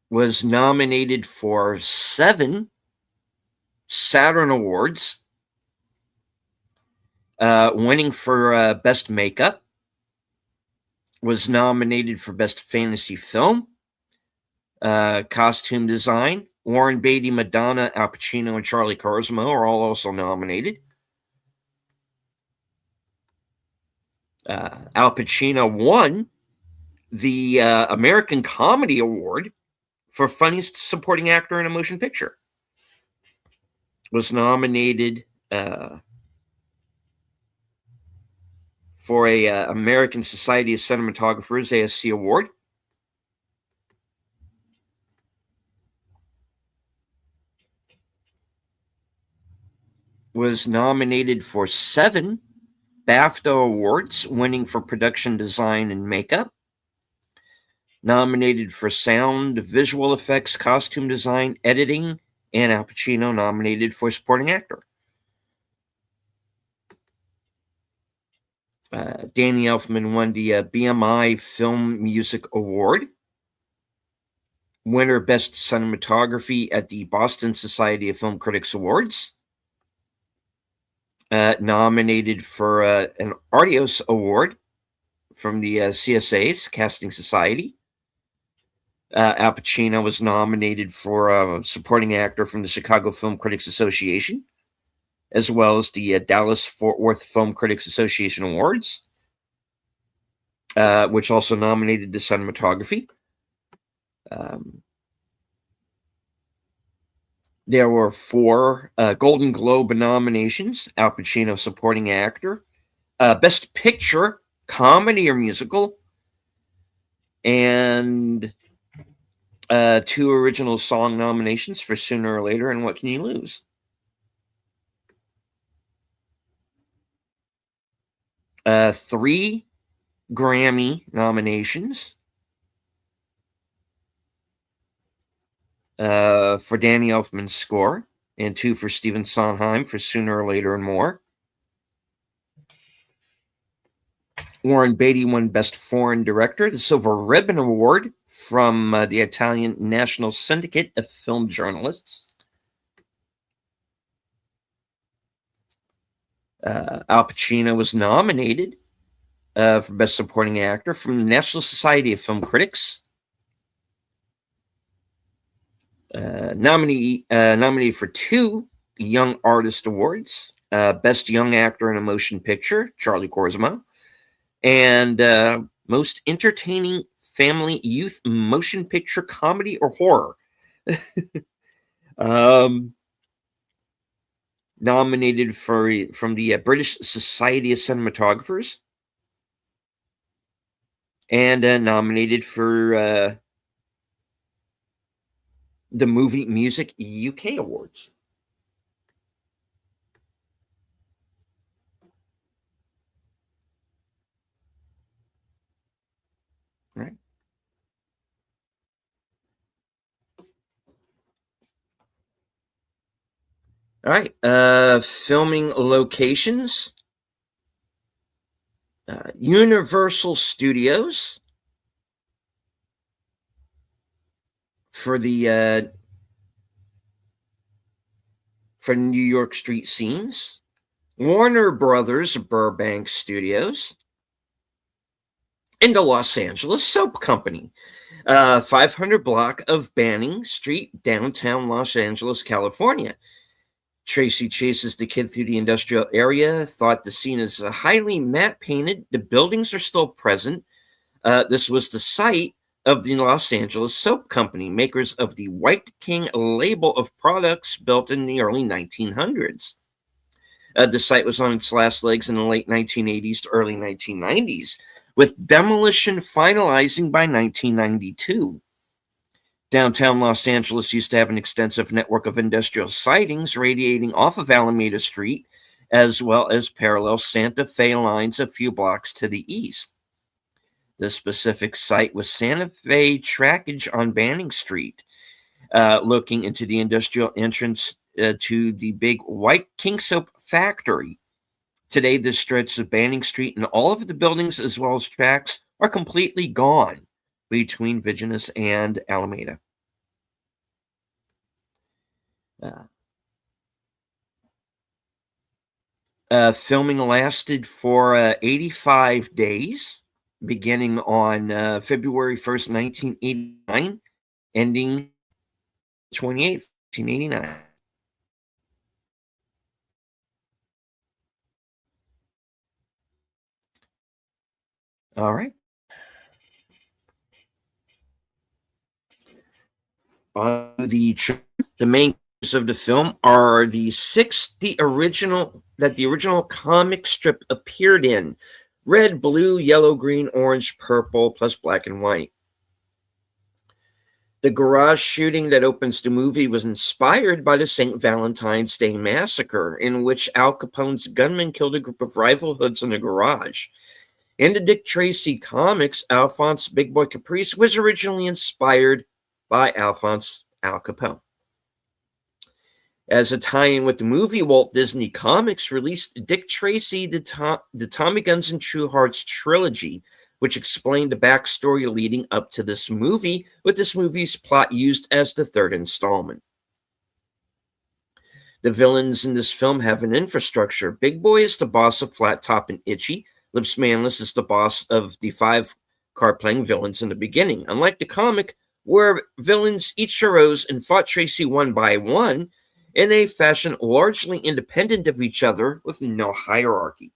Was nominated for 7 Saturn Awards, winning for Best Makeup. Was nominated for Best Fantasy Film, Costume design, Warren Beatty, Madonna, Al Pacino, and Charlie Cosmo are all also nominated. Al Pacino won the American Comedy Award for Funniest Supporting Actor in a Motion Picture. Was nominated for a American Society of Cinematographers ASC Award. Was nominated for 7 BAFTA Awards, winning for production design and makeup. Nominated for sound, visual effects, costume design, editing, and Al Pacino nominated for supporting actor. Danny Elfman won the BMI Film Music Award. Winner Best Cinematography at the Boston Society of Film Critics Awards. Nominated for an Artios Award from the CSA's Casting Society. Al Pacino was nominated for supporting actor from the Chicago Film Critics Association, as well as the Dallas-Fort Worth Film Critics Association Awards, which also nominated the cinematography. There were 4 Golden Globe nominations. Al Pacino, supporting actor. Best Picture, comedy or musical. And 2 original song nominations for Sooner or Later and What Can You Lose? 3 Grammy nominations. For Danny Elfman's score, and 2 for Stephen Sondheim for Sooner or Later and More. Warren Beatty won Best Foreign Director, the Silver Ribbon Award from the Italian National Syndicate of Film Journalists. Al Pacino was nominated for Best Supporting Actor from the National Society of Film Critics. Nominated for 2 Young Artist Awards, Best Young Actor in a Motion Picture, Charlie Cosmo, and Most Entertaining Family Youth Motion Picture Comedy or Horror. Nominated from the British Society of Cinematographers, and nominated for the Movie Music UK Awards. Right. All right. Filming locations. Universal Studios for the for New York street scenes. Warner Brothers Burbank Studios. And the Los Angeles Soap Company. 500 block of Banning Street, downtown Los Angeles, California. Tracy chases the kid through the industrial area. Thought the scene is highly matte painted. The buildings are still present. This was the site of the Los Angeles Soap Company, makers of the White King label of products built in the early 1900s. The site was on its last legs in the late 1980s to early 1990s, with demolition finalizing by 1992. Downtown Los Angeles used to have an extensive network of industrial sidings radiating off of Alameda Street, as well as parallel Santa Fe lines a few blocks to the east. The specific site was Santa Fe trackage on Banning Street, looking into the industrial entrance to the big White King Soap factory. Today, this stretch of Banning Street and all of the buildings, as well as tracks, are completely gone between Viginus and Alameda. Filming lasted for 85 days, beginning on February 1st, 1989, ending 28th, 1989. All right. The main characters of the film are the six the original comic strip appeared in: red, blue, yellow, green, orange, purple, plus black and white. The garage shooting that opens the movie was inspired by the St. Valentine's Day massacre, in which Al Capone's gunmen killed a group of rival hoods in a garage. In the Dick Tracy comics, Alphonse Big Boy Caprice was originally inspired by Alphonse Al Capone. As a tie-in with the movie, Walt Disney Comics released Dick Tracy, the Tommy Guns and True Hearts trilogy, which explained the backstory leading up to this movie, with this movie's plot used as the third installment. The villains in this film have an infrastructure. Big Boy is the boss of Flat Top and Itchy. Lips Manless is the boss of the 5 card-playing villains in the beginning. Unlike the comic, where villains each arose and fought Tracy one by one, in a fashion largely independent of each other with no hierarchy.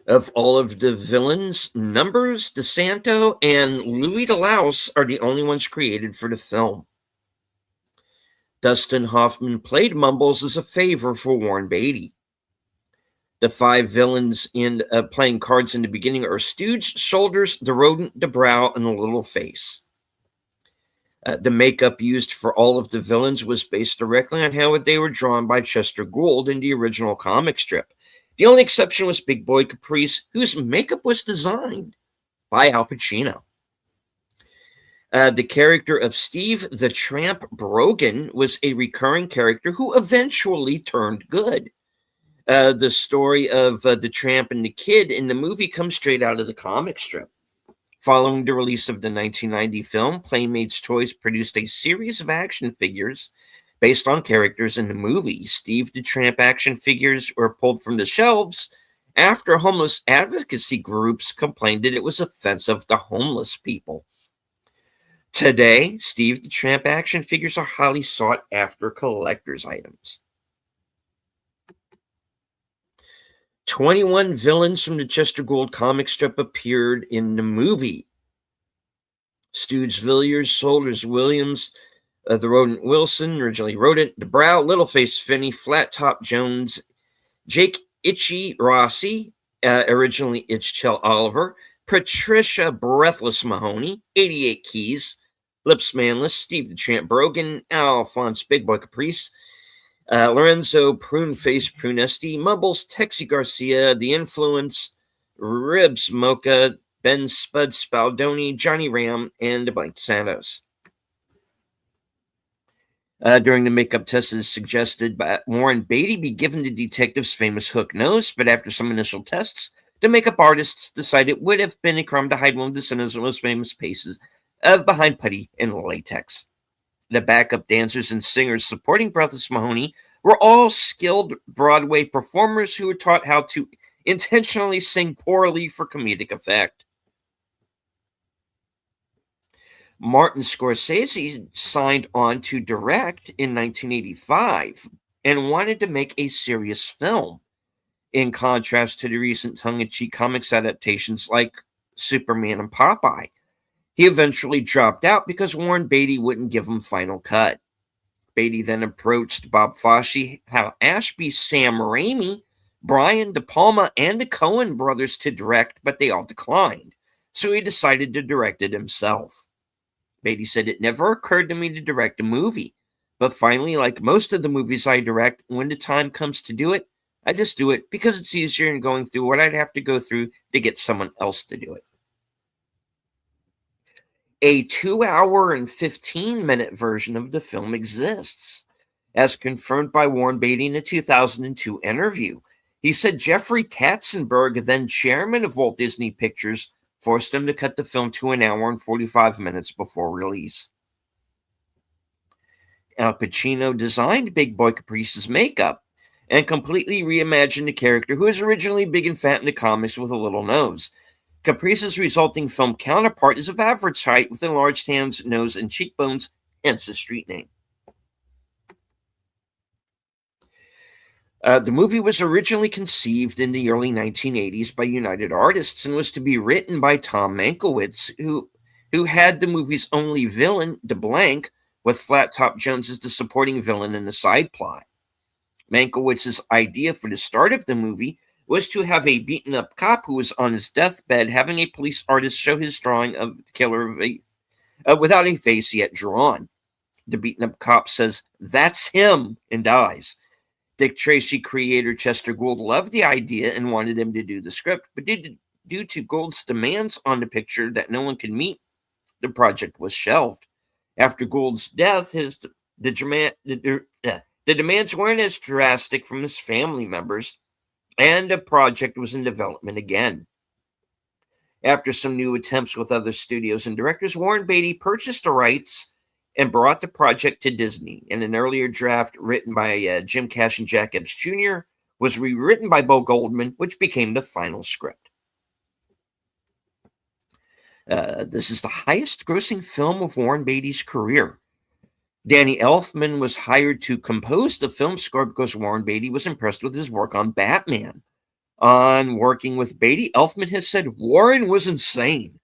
Of all of the villains, Numbers, DeSanto, and Louis DeLaus are the only ones created for the film. Dustin Hoffman played Mumbles as a favor for Warren Beatty. The 5 villains in playing cards in the beginning are Stooge, Shoulders, the Rodent, the Brow, and the Little Face. The makeup used for all of the villains was based directly on how they were drawn by Chester Gould in the original comic strip. The only exception was Big Boy Caprice, whose makeup was designed by Al Pacino. The character of Steve the Tramp Brogan was a recurring character who eventually turned good. The story of the Tramp and the Kid in the movie comes straight out of the comic strip. Following the release of the 1990 film, Playmates Toys produced a series of action figures based on characters in the movie. Steve the Tramp action figures were pulled from the shelves after homeless advocacy groups complained that it was offensive to homeless people. Today, Steve the Tramp action figures are highly sought after collector's items. 21 villains from the Chester Gould comic strip appeared in the movie. Stooge Villiers, Shoulders Williams, the Rodent Wilson, originally Rodent, the Brow, Littleface Finney, Flat Top Jones, Jake Itchy Rossi, originally Itchchill Oliver, Patricia Breathless Mahoney, 88 Keys, Lips Manless, Steve the Tramp Brogan, Alphonse Big Boy Caprice, Lorenzo Pruneface Prunesti, Mumbles, Texie Garcia, The Influence, Ribs Mocha, Ben Spud Spaldoni, Johnny Ram, and Blank Santos. During the makeup test, it is suggested by Warren Beatty be given the detective's famous hook nose, but after some initial tests, the makeup artists decided it would have been a crime to hide one of the Sinner's most famous faces behind putty and latex. The backup dancers and singers supporting Breathless Mahoney were all skilled Broadway performers who were taught how to intentionally sing poorly for comedic effect. Martin Scorsese signed on to direct in 1985 and wanted to make a serious film, in contrast to the recent tongue-in-cheek comics adaptations like Superman and Popeye. He eventually dropped out because Warren Beatty wouldn't give him final cut. Beatty then approached Bob Fosse, Hal Ashby, Sam Raimi, Brian De Palma, and the Coen brothers to direct, but they all declined. So he decided to direct it himself. Beatty said, "It never occurred to me to direct a movie, but finally, like most of the movies I direct, when the time comes to do it, I just do it because it's easier than going through what I'd have to go through to get someone else to do it." A 2-hour and 15-minute version of the film exists, as confirmed by Warren Beatty in a 2002 interview. He said Jeffrey Katzenberg, then chairman of Walt Disney Pictures, forced him to cut the film to 1 hour and 45 minutes before release. Al Pacino designed Big Boy Caprice's makeup. and completely reimagined the character who was originally big and fat in the comics with a little nose. Caprice's resulting film counterpart is of average height with enlarged hands, nose, and cheekbones, hence the street name. The movie was originally conceived in the early 1980s by United Artists and was to be written by Tom Mankiewicz, who had the movie's only villain, the Blank, with Flat Top Jones as the supporting villain in the side plot. Mankiewicz's idea for the start of the movie was to have a beaten-up cop who was on his deathbed having a police artist show his drawing of the killer without a face yet drawn. The beaten-up cop says, "That's him," and dies. Dick Tracy creator Chester Gould loved the idea and wanted him to do the script, but due to Gould's demands on the picture that no one could meet, the project was shelved. After Gould's death, the demands weren't as drastic from his family members, and the project was in development again. After some new attempts with other studios and directors, Warren Beatty purchased the rights and brought the project to Disney. In an earlier draft written by Jim Cash and Jack Epps Jr., was rewritten by Bo Goldman, which became the final script. This is the highest grossing film of Warren Beatty's career. Danny Elfman was hired to compose the film score because Warren Beatty was impressed with his work on Batman. On working with Beatty, Elfman has said Warren was insane.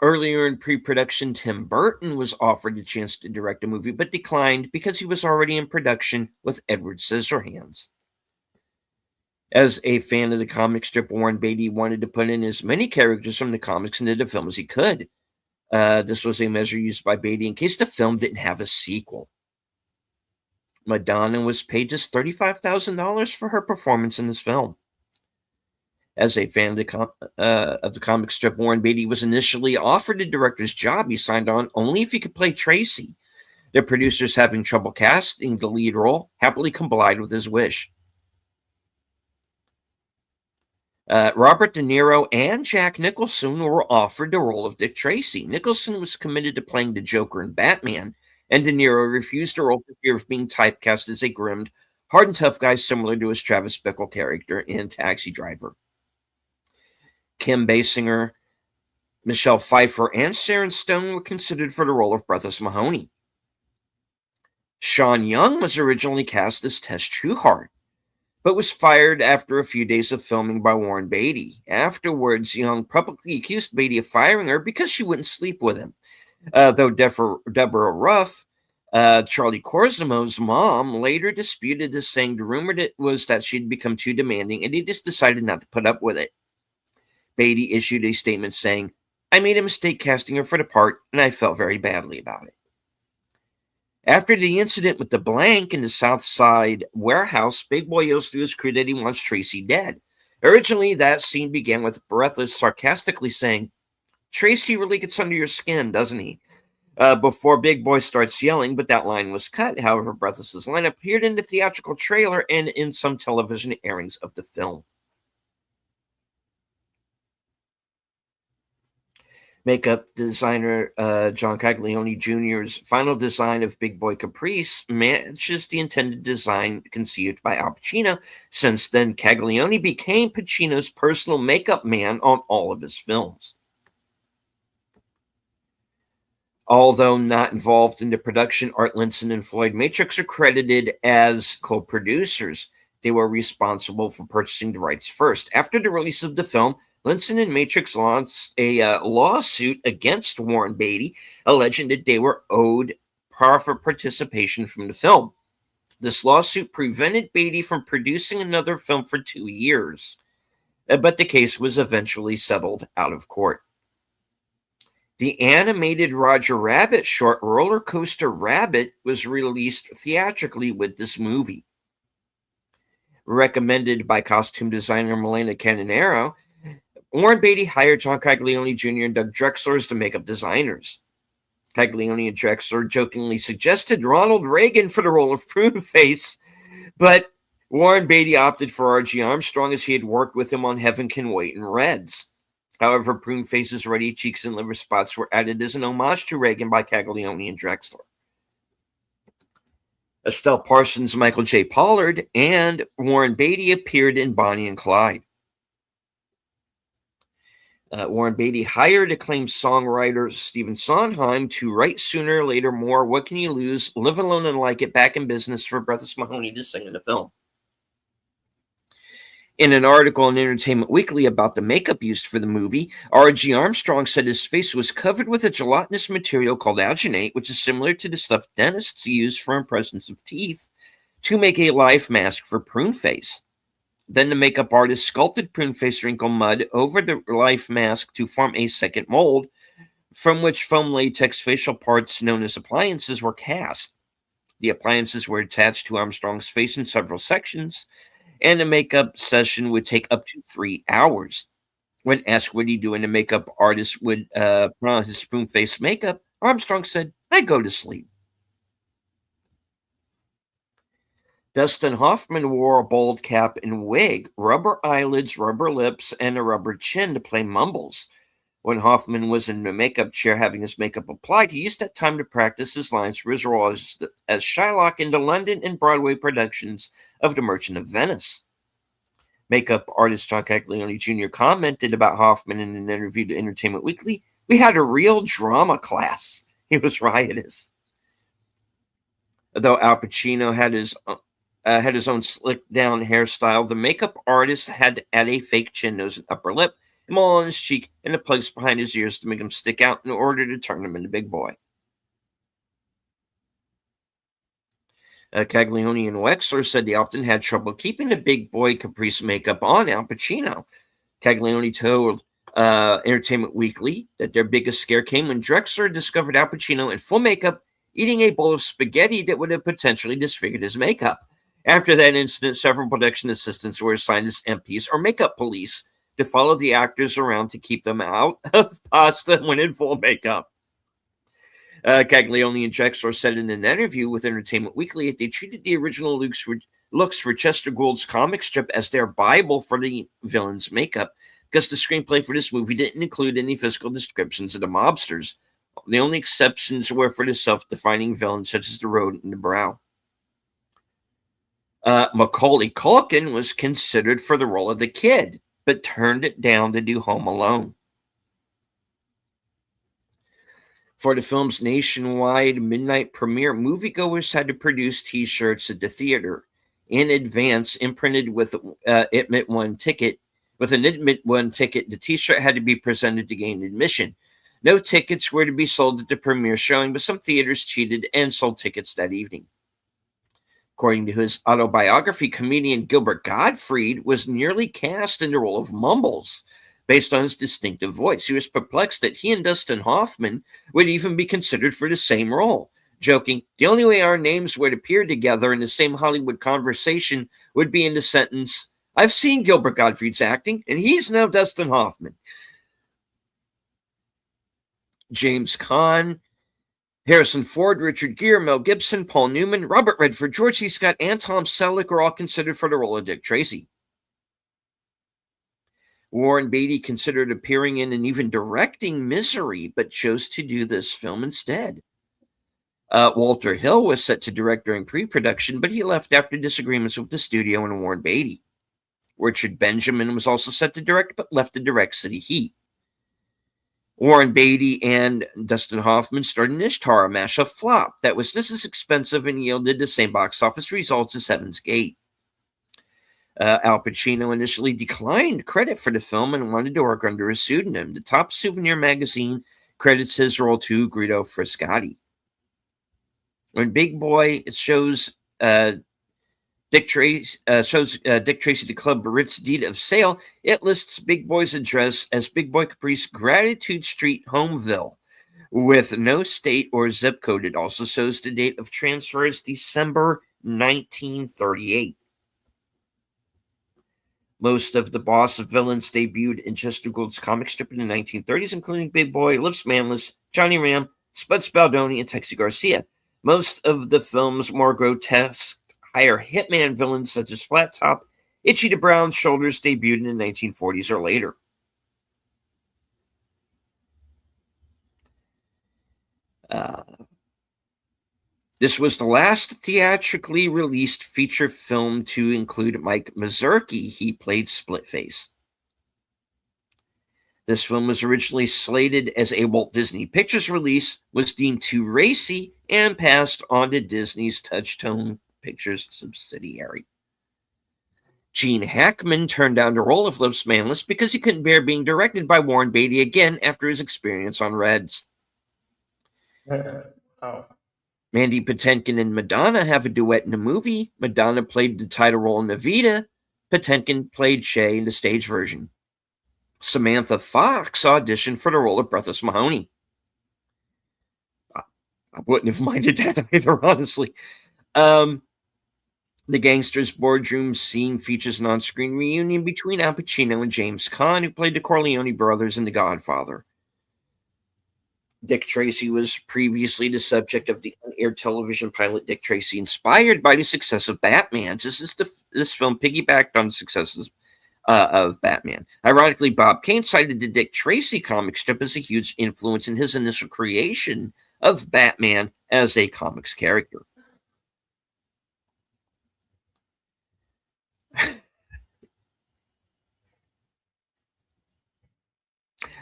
Earlier in pre-production, Tim Burton was offered a chance to direct a movie, but declined because he was already in production with Edward Scissorhands. As a fan of the comic strip, Warren Beatty wanted to put in as many characters from the comics into the film as he could. This was a measure used by Beatty in case the film didn't have a sequel. Madonna was paid just $35,000 for her performance in this film. As a fan of the comic strip, Warren Beatty was initially offered a director's job. He signed on only if he could play Tracy. The producers, having trouble casting the lead role, happily complied with his wish. Robert De Niro and Jack Nicholson were offered the role of Dick Tracy. Nicholson was committed to playing the Joker in Batman, and De Niro refused the role for fear of being typecast as a grim, hard and tough guy similar to his Travis Bickle character in Taxi Driver. Kim Basinger, Michelle Pfeiffer, and Sharon Stone were considered for the role of Breathless Mahoney. Sean Young was originally cast as Tess Trueheart, but was fired after a few days of filming by Warren Beatty. Afterwards, Young publicly accused Beatty of firing her because she wouldn't sleep with him. Though Deborah Ruff, Charlie Corsimo's mom, later disputed this, saying the rumor was that she'd become too demanding and he just decided not to put up with it. Beatty issued a statement saying, "I made a mistake casting her for the part, and I felt very badly about it." After the incident with the Blank in the South Side warehouse, Big Boy yells to his crew that he wants Tracy dead. Originally, that scene began with Breathless sarcastically saying, "Tracy really gets under your skin, doesn't he?" Before Big Boy starts yelling, but that line was cut. However, Breathless's line appeared in the theatrical trailer and in some television airings of the film. Makeup designer John Caglione Jr.'s final design of Big Boy Caprice matches the intended design conceived by Al Pacino. Since then, Caglione became Pacino's personal makeup man on all of his films. Although not involved in the production, Art Linson and Floyd Matrix are credited as co-producers. They were responsible for purchasing the rights first. After the release of the film, Linson and Matrix launched a lawsuit against Warren Beatty, alleging that they were owed profit participation from the film. This lawsuit prevented Beatty from producing another film for 2 years, but the case was eventually settled out of court. The animated Roger Rabbit short Roller Coaster Rabbit was released theatrically with this movie. Recommended by costume designer Milena Canonero, Warren Beatty hired John Caglione Jr. and Doug Drexler as the makeup designers. Caglione and Drexler jokingly suggested Ronald Reagan for the role of Pruneface, but Warren Beatty opted for R.G. Armstrong as he had worked with him on Heaven Can Wait and Reds. However, Pruneface's ruddy cheeks and liver spots were added as an homage to Reagan by Caglione and Drexler. Estelle Parsons, Michael J. Pollard, and Warren Beatty appeared in Bonnie and Clyde. Warren Beatty hired acclaimed songwriter Stephen Sondheim to write Sooner or Later More, What Can You Lose, Live Alone and Like It, Back in Business for Breathless Mahoney to sing in the film. In an article in Entertainment Weekly about the makeup used for the movie, R.G. Armstrong said his face was covered with a gelatinous material called alginate, which is similar to the stuff dentists use for impressions of teeth to make a life mask for prune face. Then the makeup artist sculpted prune face wrinkle mud over the life mask to form a second mold, from which foam latex facial parts known as appliances were cast. The appliances were attached to Armstrong's face in several sections, and the makeup session would take up to 3 hours. When asked what he'd do, and the makeup artist would put on his spoon face makeup, Armstrong said, "I go to sleep." Dustin Hoffman wore a bald cap and wig, rubber eyelids, rubber lips, and a rubber chin to play Mumbles. When Hoffman was in the makeup chair having his makeup applied, he used that time to practice his lines for his role as Shylock in the London and Broadway productions of The Merchant of Venice. Makeup artist John Caglione Jr. commented about Hoffman in an interview to Entertainment Weekly, "We had a real drama class. He was riotous." Though Al Pacino had his own slick down hairstyle, the makeup artist had to add a fake chin, nose, and upper lip, a mole on his cheek, and a place behind his ears to make him stick out in order to turn him into Big Boy. Caglione and Wexler said they often had trouble keeping the Big Boy Caprice makeup on Al Pacino. Caglione told Entertainment Weekly that their biggest scare came when Drexler discovered Al Pacino in full makeup eating a bowl of spaghetti that would have potentially disfigured his makeup. After that incident, several production assistants were assigned as MPs or makeup police to follow the actors around to keep them out of pasta when in full makeup. Caglione and Drexler said in an interview with Entertainment Weekly that they treated the original looks for Chester Gould's comic strip as their Bible for the villain's makeup, because the screenplay for this movie didn't include any physical descriptions of the mobsters. The only exceptions were for the self-defining villains such as the rodent in the brow. Macaulay Culkin was considered for the role of the kid, but turned it down to do Home Alone. For the film's nationwide midnight premiere, moviegoers had to produce T-shirts at the theater in advance, imprinted with admit one ticket. With an admit one ticket, the T-shirt had to be presented to gain admission. No tickets were to be sold at the premiere showing, but some theaters cheated and sold tickets that evening. According to his autobiography, comedian Gilbert Gottfried was nearly cast in the role of Mumbles, based on his distinctive voice. He was perplexed that he and Dustin Hoffman would even be considered for the same role, joking, "The only way our names would appear together in the same Hollywood conversation would be in the sentence, 'I've seen Gilbert Gottfried's acting, and he's now Dustin Hoffman.'" James Caan, Harrison Ford, Richard Gere, Mel Gibson, Paul Newman, Robert Redford, George C. Scott, and Tom Selleck are all considered for the role of Dick Tracy. Warren Beatty considered appearing in and even directing Misery, but chose to do this film instead. Walter Hill was set to direct during pre-production, but he left after disagreements with the studio and Warren Beatty. Richard Benjamin was also set to direct, but left to direct City Heat. Warren Beatty and Dustin Hoffman starred in Ishtar, a mashup flop that was just as expensive and yielded the same box office results as Heaven's Gate. Al Pacino initially declined credit for the film and wanted to work under a pseudonym. The Top Souvenir magazine credits his role to Guido Frescati. When Big Boy shows Dick Tracy the Club Ritz deed of sale, it lists Big Boy's address as Big Boy Caprice, Gratitude Street, Homeville, with no state or zip code. It also shows the date of transfer as December 1938. Most of the boss villains debuted in Chester Gould's comic strip in the 1930s, including Big Boy, Lips Manless, Johnny Ram, Spud Spaldoni, and Texie Garcia. Most of the film's more grotesque, higher hitman villains, such as Flat Top, Itchy the Brown Shoulders, debuted in the 1940s or later. This was the last theatrically released feature film to include Mike Mazurki. He played Splitface. This film was originally slated as a Walt Disney Pictures release, was deemed too racy, and passed on to Disney's Touchstone Pictures subsidiary. Gene Hackman turned down the role of Lips Manless because he couldn't bear being directed by Warren Beatty again after his experience on Reds. Oh. Mandy Patinkin and Madonna have a duet in the movie. Madonna played the title role in Evita. Patinkin played Shay in the stage version. Samantha Fox auditioned for the role of Breathless Mahoney. I wouldn't have minded that either, honestly. The Gangster's Boardroom scene features an on-screen reunion between Al Pacino and James Caan, who played the Corleone brothers in The Godfather. Dick Tracy was previously the subject of the on-air television pilot Dick Tracy, inspired by the success of Batman. This film piggybacked on the successes of Batman. Ironically, Bob Kane cited the Dick Tracy comic strip as a huge influence in his initial creation of Batman as a comics character.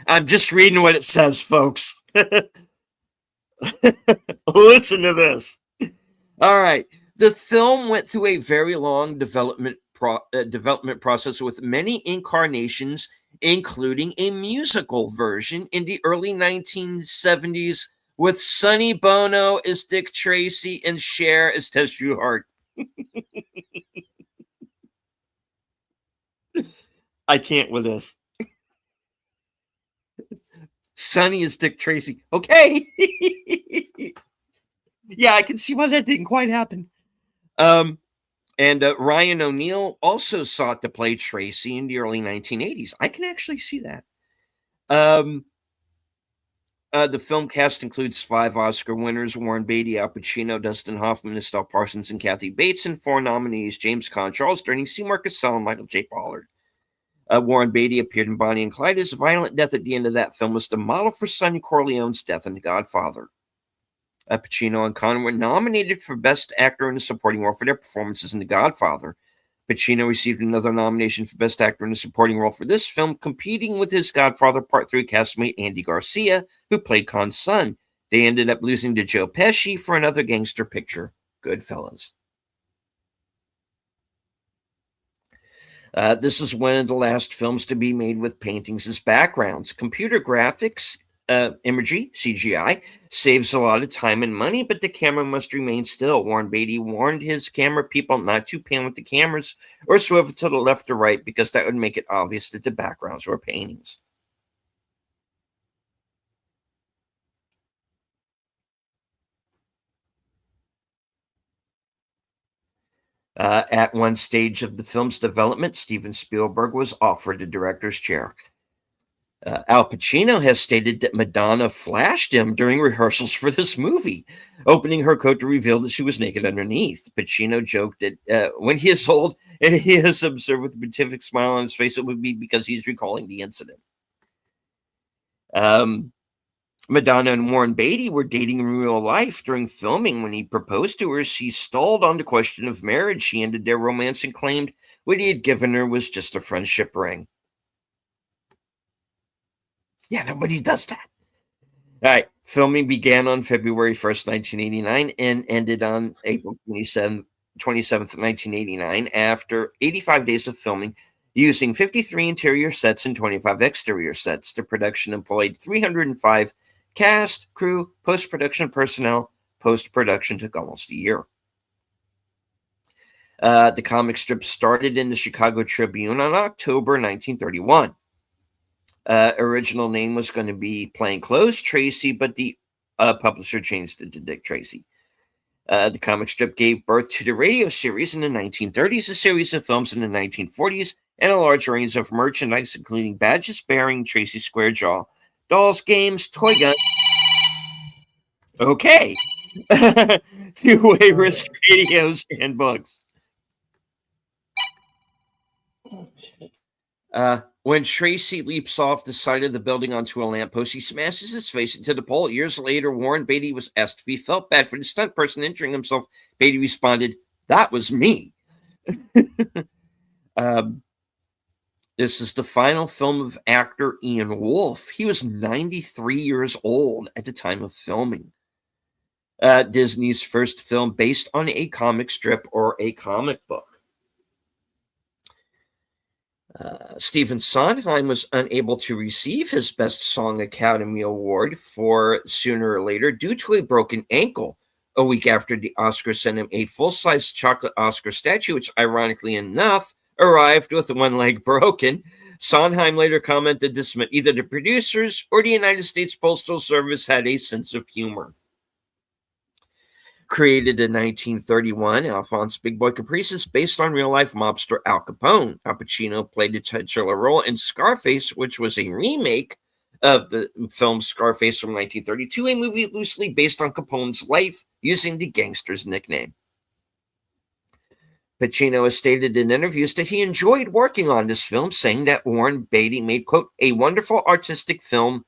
I'm just reading what it says, folks. Listen to this. All right. The film went through a very long development process with many incarnations, including a musical version in the early 1970s with Sonny Bono as Dick Tracy and Cher as Tess Hart. I can't with this. Sonny is Dick Tracy. Okay. Yeah, I can see why that didn't quite happen. And Ryan O'Neal also sought to play Tracy in the early 1980s. I can actually see that. The film cast includes 5 Oscar winners: Warren Beatty, Al Pacino, Dustin Hoffman, Estelle Parsons, and Kathy Bates, and 4 nominees: James Caan, Charles Durning, Seymour Cassell, and Michael J. Pollard. Warren Beatty appeared in Bonnie and Clyde. His violent death at the end of that film was the model for Sonny Corleone's death in The Godfather. Pacino and Caan were nominated for Best Actor in a Supporting Role for their performances in The Godfather. Pacino received another nomination for Best Actor in a Supporting Role for this film, competing with his Godfather Part 3 castmate Andy Garcia, who played Caan's son. They ended up losing to Joe Pesci for another gangster picture, Goodfellas. This is one of the last films to be made with paintings as backgrounds. Computer graphics, imagery, CGI, saves a lot of time and money, but the camera must remain still. Warren Beatty warned his camera people not to pan with the cameras or swivel to the left or right because that would make it obvious that the backgrounds were paintings. At one stage of the film's development, Steven Spielberg was offered the director's chair. Al Pacino has stated that Madonna flashed him during rehearsals for this movie, opening her coat to reveal that she was naked underneath. Pacino joked that when he is old and he is observed with a beatific smile on his face, it would be because he's recalling the incident. Madonna and Warren Beatty were dating in real life during filming. When he proposed to her, she stalled on the question of marriage. She ended their romance and claimed what he had given her was just a friendship ring. Yeah, nobody does that. All right. Filming began on February 1st, 1989 and ended on April 27th, 1989 after 85 days of filming using 53 interior sets and 25 exterior sets. The production employed 305 cast, crew, post-production personnel. Post-production took almost a year. The comic strip started in the Chicago Tribune on October 1931. Original name was going to be Plainclothes Tracy, but the publisher changed it to Dick Tracy. The comic strip gave birth to the radio series in the 1930s, a series of films in the 1940s, and a large range of merchandise, including badges bearing Tracy's square jaw, dolls, games, toy guns. Okay. Two-way wrist radios and books. When Tracy leaps off the side of the building onto a lamppost, he smashes his face into the pole. Years later, Warren Beatty was asked if he felt bad for the stunt person injuring himself. Beatty responded, "That was me." This is the final film of actor Ian Wolfe. He was 93 years old at the time of filming. Disney's first film based on a comic strip or a comic book. Stephen Sondheim was unable to receive his Best Song Academy Award for Sooner or Later due to a broken ankle. A week after the Oscars sent him a full-size chocolate Oscar statue, which ironically enough arrived with one leg broken. Sondheim later commented this meant either the producers or the United States Postal Service had a sense of humor. Created in 1931, Alphonse Big Boy Caprice is based on real-life mobster Al Capone. Al Pacino played the titular role in Scarface, which was a remake of the film Scarface from 1932, a movie loosely based on Capone's life using the gangster's nickname. Pacino has stated in interviews that he enjoyed working on this film, saying that Warren Beatty made, quote, a wonderful artistic film,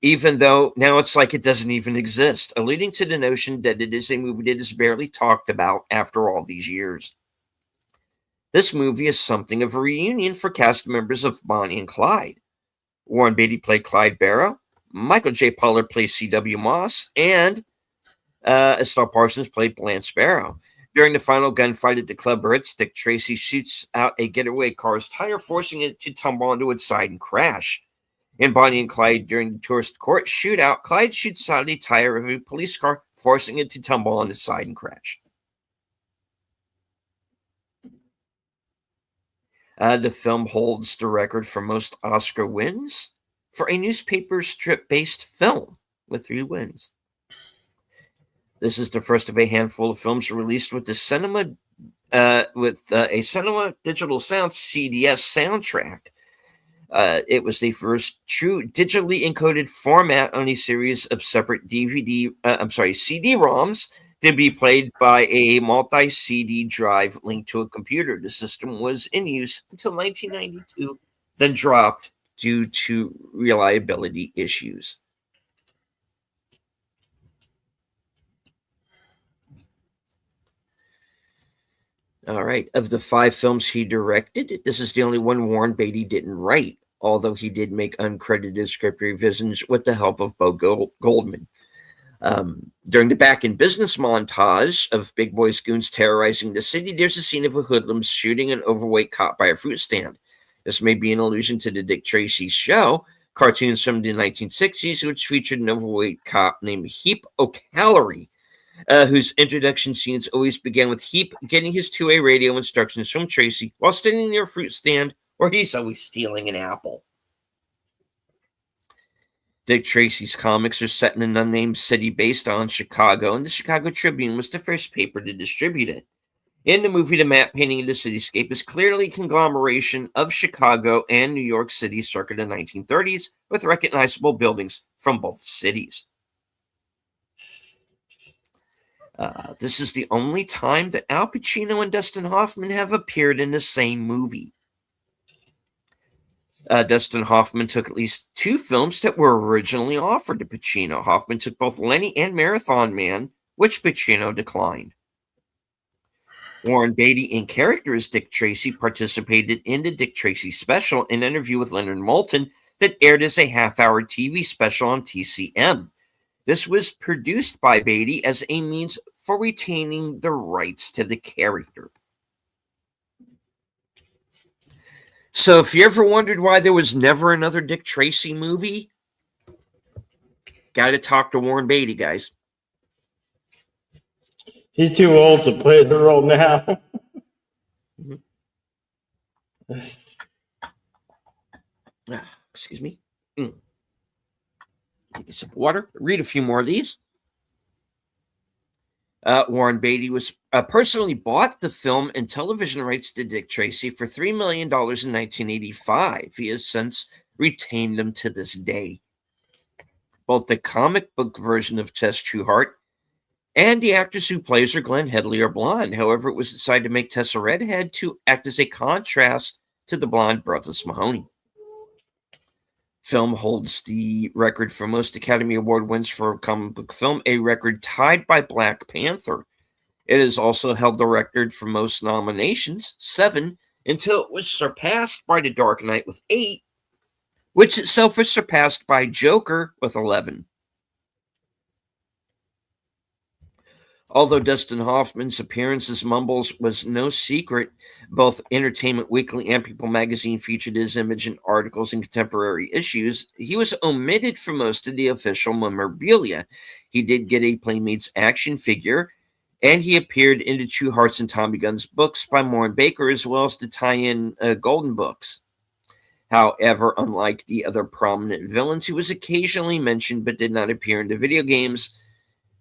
even though now it's like it doesn't even exist, alluding to the notion that it is a movie that is barely talked about after all these years. This movie is something of a reunion for cast members of Bonnie and Clyde. Warren Beatty played Clyde Barrow, Michael J. Pollard played C.W. Moss, and Estelle Parsons played Blanche Sparrow. During the final gunfight at the Club Ritz, Dick Tracy shoots out a getaway car's tire, forcing it to tumble onto its side and crash. In Bonnie and Clyde, during the tourist court shootout, Clyde shoots out a tire of a police car, forcing it to tumble on its side and crash. The film holds the record for most Oscar wins for a newspaper strip-based film, with 3 wins. This is the first of a handful of films released with the cinema, a cinema digital sound (CDS) soundtrack. It was the first true digitally encoded format on a series of separate CD-ROMs to be played by a multi-CD drive linked to a computer. The system was in use until 1992, then dropped due to reliability issues. All right. Of the 5 films he directed, this is the only one Warren Beatty didn't write, although he did make uncredited script revisions with the help of Bo Goldman. During the back in business montage of Big Boy's goons terrorizing the city, there's a scene of a hoodlum shooting an overweight cop by a fruit stand. This may be an allusion to the Dick Tracy show, cartoons from the 1960s, which featured an overweight cop named Heap O'Calorie, whose introduction scenes always began with Heap getting his 2-way radio instructions from Tracy while standing near a fruit stand where he's always stealing an apple. Dick Tracy's comics are set in an unnamed city based on Chicago, and the Chicago Tribune was the first paper to distribute it. In the movie, the map painting of the cityscape is clearly a conglomeration of Chicago and New York City circa the 1930s, with recognizable buildings from both cities. This is the only time that Al Pacino and Dustin Hoffman have appeared in the same movie. Dustin Hoffman took at least 2 films that were originally offered to Pacino. Hoffman took both Lenny and Marathon Man, which Pacino declined. Warren Beatty, in character as Dick Tracy, participated in the Dick Tracy special, an interview with Leonard Moulton that aired as a half-hour TV special on TCM. This was produced by Beatty as a means for retaining the rights to the character. So if you ever wondered why there was never another Dick Tracy movie, got to talk to Warren Beatty, guys. He's too old to play the role now. Excuse me. Take a sip of water. Read a few more of these. Warren Beatty was personally bought the film and television rights to Dick Tracy for $3 million in 1985. He has since retained them to this day. Both the comic book version of Tess Trueheart and the actress who plays her, Glenn Headley, are blonde. However, it was decided to make Tess a redhead to act as a contrast to the blonde Bertha Mahoney. film holds the record for most Academy Award wins for a comic book film, a record tied by Black Panther. It has also held the record for most nominations, 7, until it was surpassed by The Dark Knight with 8, which itself was surpassed by Joker with 11. Although Dustin Hoffman's appearance as Mumbles was no secret, both Entertainment Weekly and People magazine featured his image in articles and contemporary issues, he was omitted from most of the official memorabilia. He did get a Playmates action figure, and he appeared in the True Hearts and Tommy Guns books by Warren Baker, as well as the tie-in Golden books. However, unlike the other prominent villains, he was occasionally mentioned but did not appear in the video games,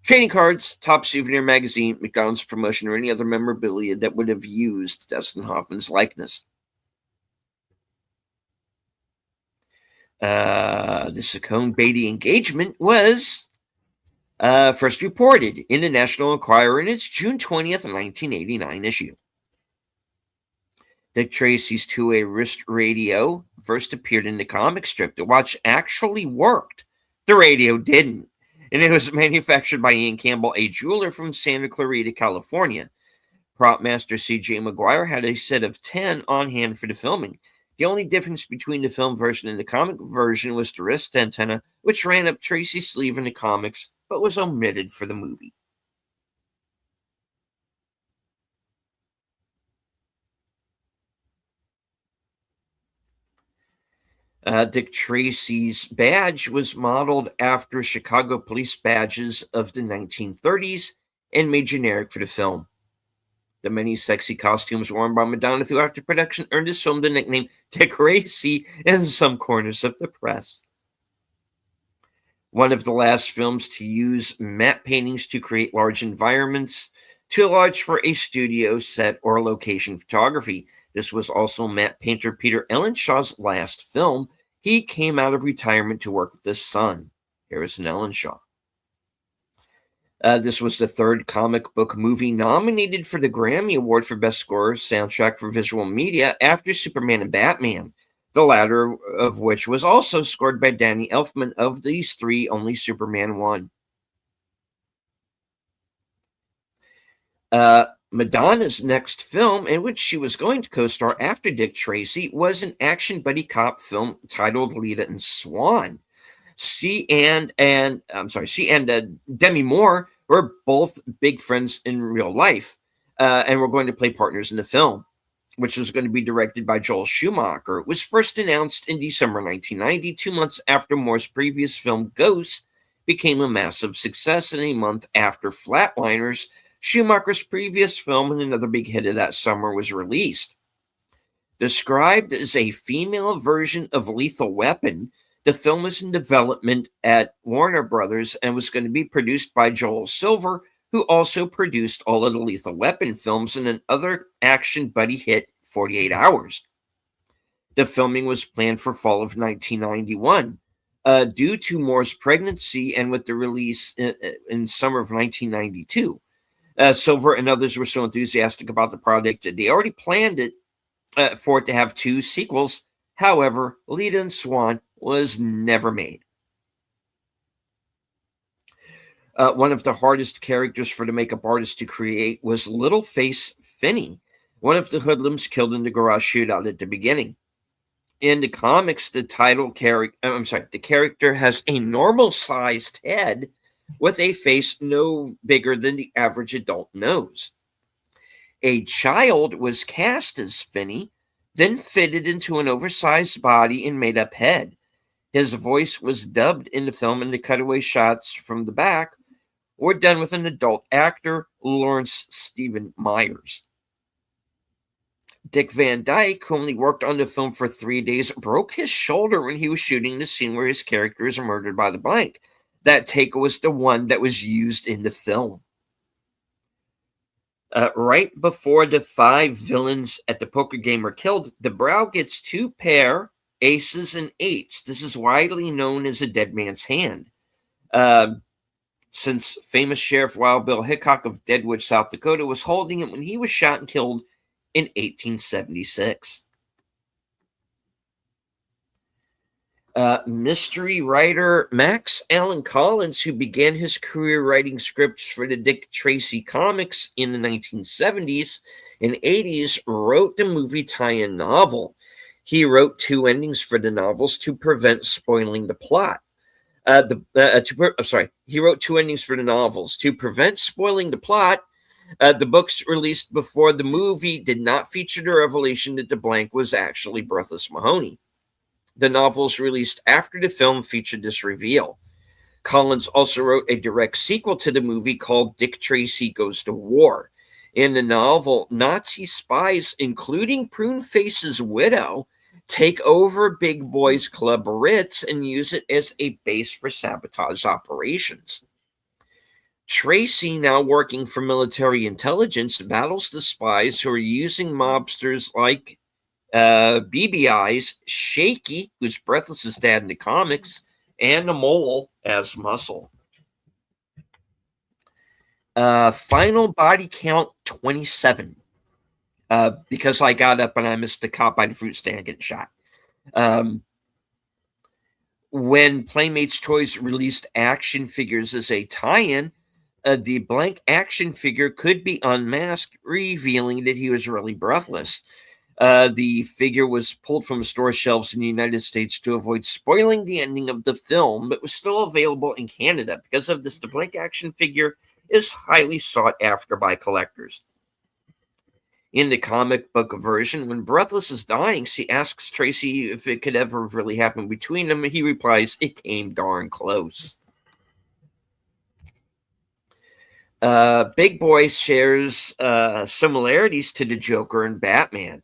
trading cards, Top Souvenir magazine, McDonald's promotion, or any other memorabilia that would have used Dustin Hoffman's likeness. The Saccone Beatty engagement was first reported in the National Enquirer in its June 20th, 1989 issue. Dick Tracy's two-way wrist radio first appeared in the comic strip. The watch actually worked. The radio didn't. And it was manufactured by Ian Campbell, a jeweler from Santa Clarita, California. Prop master C.J. McGuire had a set of 10 on hand for the filming. The only difference between the film version and the comic version was the wrist antenna, which ran up Tracy's sleeve in the comics, but was omitted for the movie. Dick Tracy's badge was modeled after Chicago police badges of the 1930s and made generic for the film. The many sexy costumes worn by Madonna throughout the production earned this film the nickname Dick Tracy in some corners of the press. One of the last films to use matte paintings to create large environments, too large for a studio set or location photography. This was also matte painter Peter Ellenshaw's last film. He came out of retirement to work with his son, Harrison Ellenshaw. This was the third comic book movie nominated for the Grammy Award for Best Score Soundtrack for Visual Media after Superman and Batman, the latter of which was also scored by Danny Elfman. Of these three, only Superman won. Madonna's next film, in which she was going to co-star after Dick Tracy, was an action buddy cop film titled Lita and Swan. She and Demi Moore were both big friends in real life, and were going to play partners in the film, which was going to be directed by Joel Schumacher. It was first announced in December 1990, 2 months after Moore's previous film Ghost became a massive success, and a month after Flatliners, Schumacher's previous film and another big hit of that summer, was released. Described as a female version of Lethal Weapon, the film was in development at Warner Brothers and was going to be produced by Joel Silver, who also produced all of the Lethal Weapon films and another action buddy hit, 48 Hours. The filming was planned for fall of 1991. Due to Moore's pregnancy and with the release in summer of 1992, Silver and others were so enthusiastic about the project that they already planned it for it to have 2 sequels. However, Lita and Swan was never made. One of the hardest characters for the makeup artist to create was Little Face Finney, one of the hoodlums killed in the garage shootout at the beginning. In the comics, the character has a normal-sized head with a face no bigger than the average adult nose. A child was cast as Finney, then fitted into an oversized body and made-up head. His voice was dubbed in the film, and the cutaway shots from the back were done with an adult actor, Lawrence Stephen Myers. Dick Van Dyke, who only worked on the film for 3 days, broke his shoulder when he was shooting the scene where his character is murdered by the blank. That take was the one that was used in the film. Right before the 5 villains at the poker game are killed, the Brow gets 2 pair, aces and 8s. This is widely known as a dead man's hand. Since famous Sheriff Wild Bill Hickok of Deadwood, South Dakota, was holding it when he was shot and killed in 1876. Mystery writer Max Allan Collins, who began his career writing scripts for the Dick Tracy comics in the 1970s and 80s, wrote the movie tie-in novel. He wrote 2 endings for the novels to prevent spoiling the plot. He wrote 2 endings for the novels to prevent spoiling the plot. The books released before the movie did not feature the revelation that the blank was actually Breathless Mahoney. The novels released after the film featured this reveal. Collins also wrote a direct sequel to the movie called Dick Tracy Goes to War. In the novel, Nazi spies, including Pruneface's widow, take over Big Boy's Club Ritz and use it as a base for sabotage operations. Tracy, now working for military intelligence, battles the spies who are using mobsters like BBI's Shaky, who's Breathless's dad in the comics, and the Mole as Muscle. Final body count 27. Because I got up and I missed the cop by the fruit stand getting shot. When Playmates Toys released action figures as a tie-in, the blank action figure could be unmasked, revealing that he was really Breathless. The figure was pulled from store shelves in the United States to avoid spoiling the ending of the film, but was still available in Canada. Because of this, the blank action figure is highly sought after by collectors. In the comic book version, when Breathless is dying, she asks Tracy if it could ever really happen between them, and he replies, "It came darn close." Big Boy shares similarities to the Joker and Batman,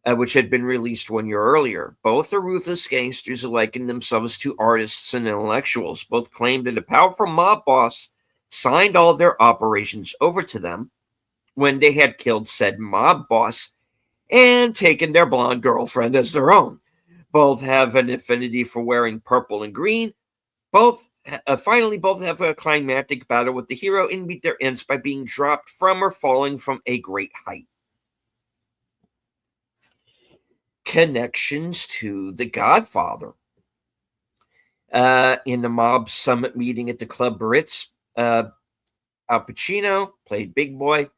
which had been released 1 year earlier. Both are ruthless gangsters who liken themselves to artists and intellectuals. Both claim that a powerful mob boss signed all of their operations over to them when they had killed said mob boss and taken their blonde girlfriend as their own. Both have an affinity for wearing purple and green. Both have a climactic battle with the hero and meet their ends by being dropped from or falling from a great height. Connections to The Godfather. In the mob summit meeting at the Club Ritz, Al Pacino, played Big Boy,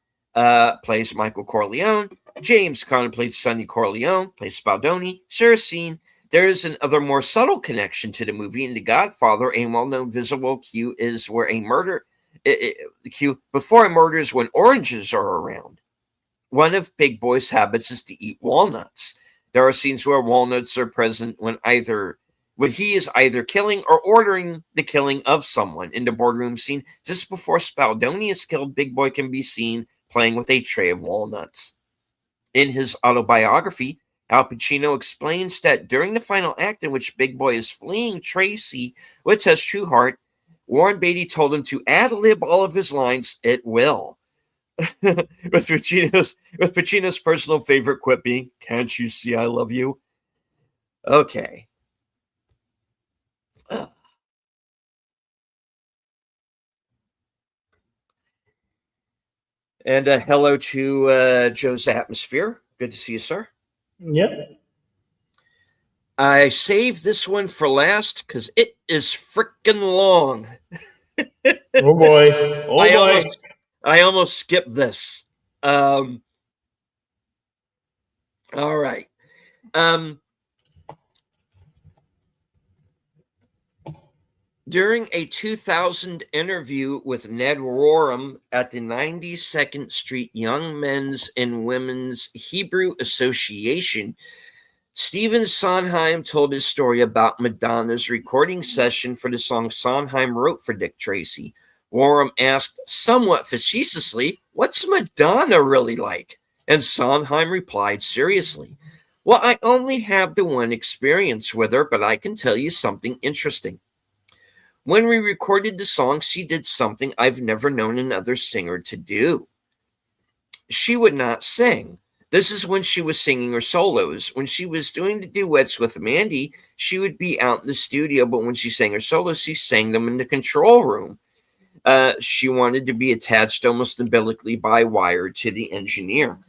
plays Michael Corleone. James Caan played Sonny Corleone, plays Spaldoni. Saracine. There is another more subtle connection to the movie. In The Godfather, a well-known visual cue is where a murder, before a murder is when oranges are around. One of Big Boy's habits is to eat walnuts. There are scenes where walnuts are present when he is either killing or ordering the killing of someone. In the boardroom scene, just before Spaldoni is killed, Big Boy can be seen playing with a tray of walnuts. In his autobiography, Al Pacino explains that during the final act in which Big Boy is fleeing Tracy with his true heart, Warren Beatty told him to ad-lib all of his lines at will. with Pacino's personal favorite quip being, "Can't you see I love you?" Okay. And hello to Joe's Atmosphere. Good to see you, sir. Yep. I saved this one for last because it is freaking long. Oh boy. I almost skipped this. All right. During a 2000 interview with Ned Rorem at the 92nd Street Young Men's and Women's Hebrew Association, Stephen Sondheim told his story about Madonna's recording session for the song Sondheim wrote for Dick Tracy. Rorem asked, somewhat facetiously, "What's Madonna really like?" And Sondheim replied seriously, "Well, I only have the one experience with her, but I can tell you something interesting. When we recorded the song, she did something I've never known another singer to do. She would not sing. This is when she was singing her solos. When she was doing the duets with Mandy, she would be out in the studio, but when she sang her solos, she sang them in the control room. She wanted to be attached almost umbilically by wire to the engineer.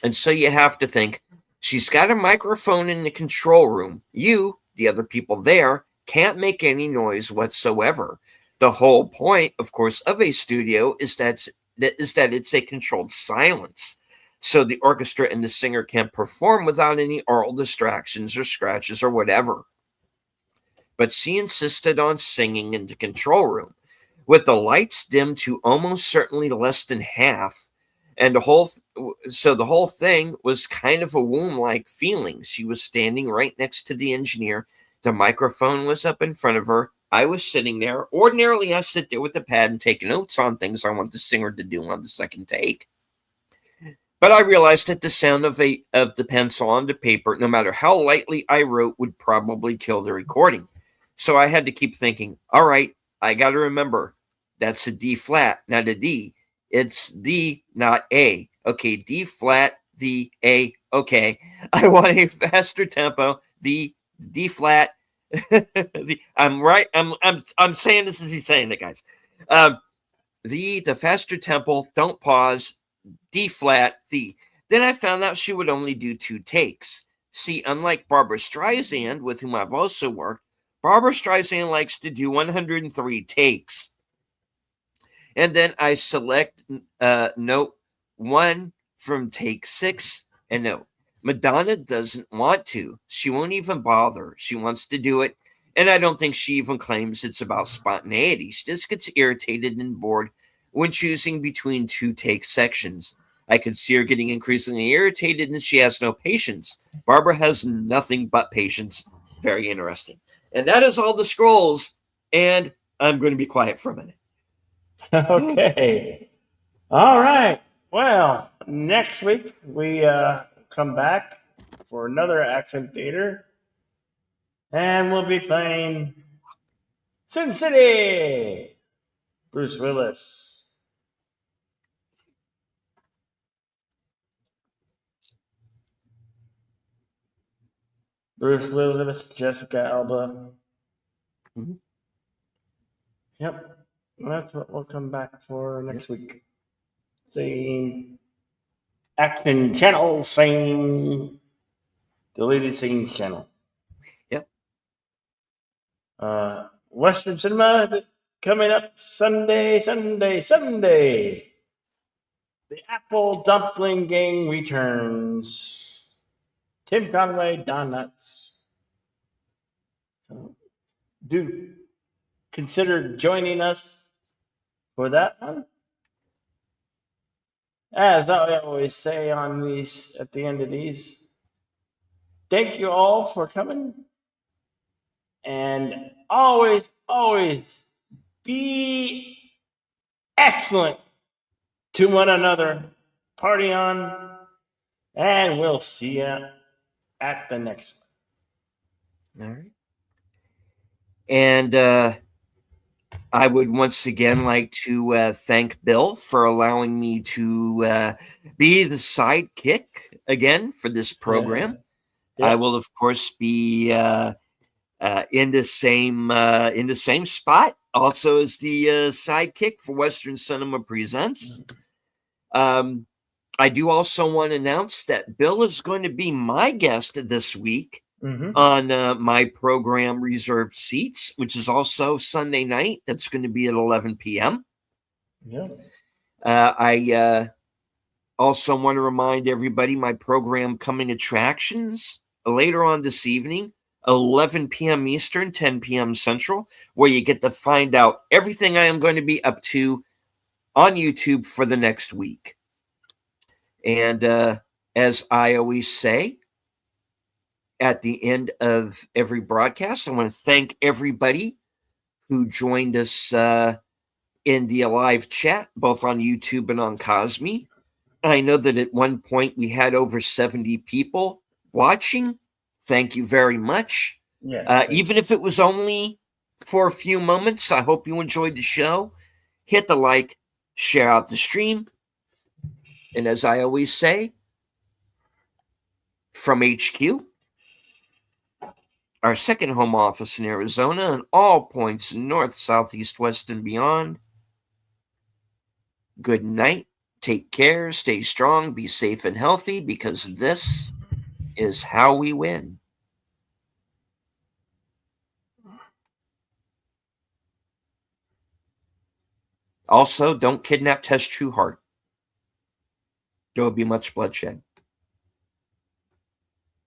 And so you have to think, she's got a microphone in the control room. You, The other people there can't make any noise whatsoever. The whole point, of course, of a studio is that it's a controlled silence. So the orchestra and the singer can perform without any aural distractions or scratches or whatever. But she insisted on singing in the control room with the lights dimmed to almost certainly less than half. And the whole thing was kind of a womb-like feeling. She was standing right next to the engineer. The microphone was up in front of her. I was sitting there. Ordinarily, I sit there with the pad and take notes on things I want the singer to do on the second take. But I realized that the sound of the pencil on the paper, no matter how lightly I wrote, would probably kill the recording. So I had to keep thinking, all right, I got to remember, that's a D flat, not a D. It's D, not A. Okay, D flat, the A. Okay, I want a faster tempo. The D flat. I'm right. I'm saying this as he's saying it, guys. The faster tempo. Don't pause. D flat, the. Then I found out she would only do 2 takes. See, unlike Barbara Streisand, with whom I've also worked, Barbara Streisand likes to do 103 takes. And then I select note 1 from take 6 and note. Madonna doesn't want to. She won't even bother. She wants to do it. And I don't think she even claims it's about spontaneity. She just gets irritated and bored when choosing between 2 take sections. I could see her getting increasingly irritated and she has no patience. Barbara has nothing but patience. Very interesting. And that is all the scrolls. And I'm going to be quiet for a minute. Okay. All right. Well, next week we come back for another action theater. And we'll be playing Sin City. Bruce Willis. Bruce Willis, Jessica Alba. Mhm. Yep. That's what we'll come back for next week. Same action channel, same deleted scenes channel. Yep. Western cinema coming up Sunday. The Apple Dumpling Gang returns. Tim Conway, Don Knutts. So, do consider joining us for that one. As I always say on these, at the end of these, thank you all for coming. And always, always be excellent to one another. Party on. And we'll see you at the next one. All right. And I would once again like to thank Bill for allowing me to be the sidekick again for this program. Yeah. I will, of course, be in the same spot, also as the sidekick for Western Cinema Presents. I do also want to announce that Bill is going to be my guest this week on my program Reserved Seats, which is also Sunday night. That's going to be at 11 p.m. Yeah. I also want to remind everybody my program Coming Attractions later on this evening, 11 p.m. Eastern, 10 p.m. Central, where you get to find out everything I am going to be up to on YouTube for the next week. And as I always say, at the end of every broadcast, I want to thank everybody who joined us in the live chat, both on YouTube and on Cosme. I know that at one point we had over 70 people watching. Thank you very much. Yes. Even if it was only for a few moments, I hope you enjoyed the show. Hit the like, share out the stream. And as I always say, from HQ, our second home office in Arizona, and all points north, south, east, west, and beyond, good night. Take care. Stay strong. Be safe and healthy, because this is how we win. Also, don't kidnap Tess Trueheart. There will be much bloodshed.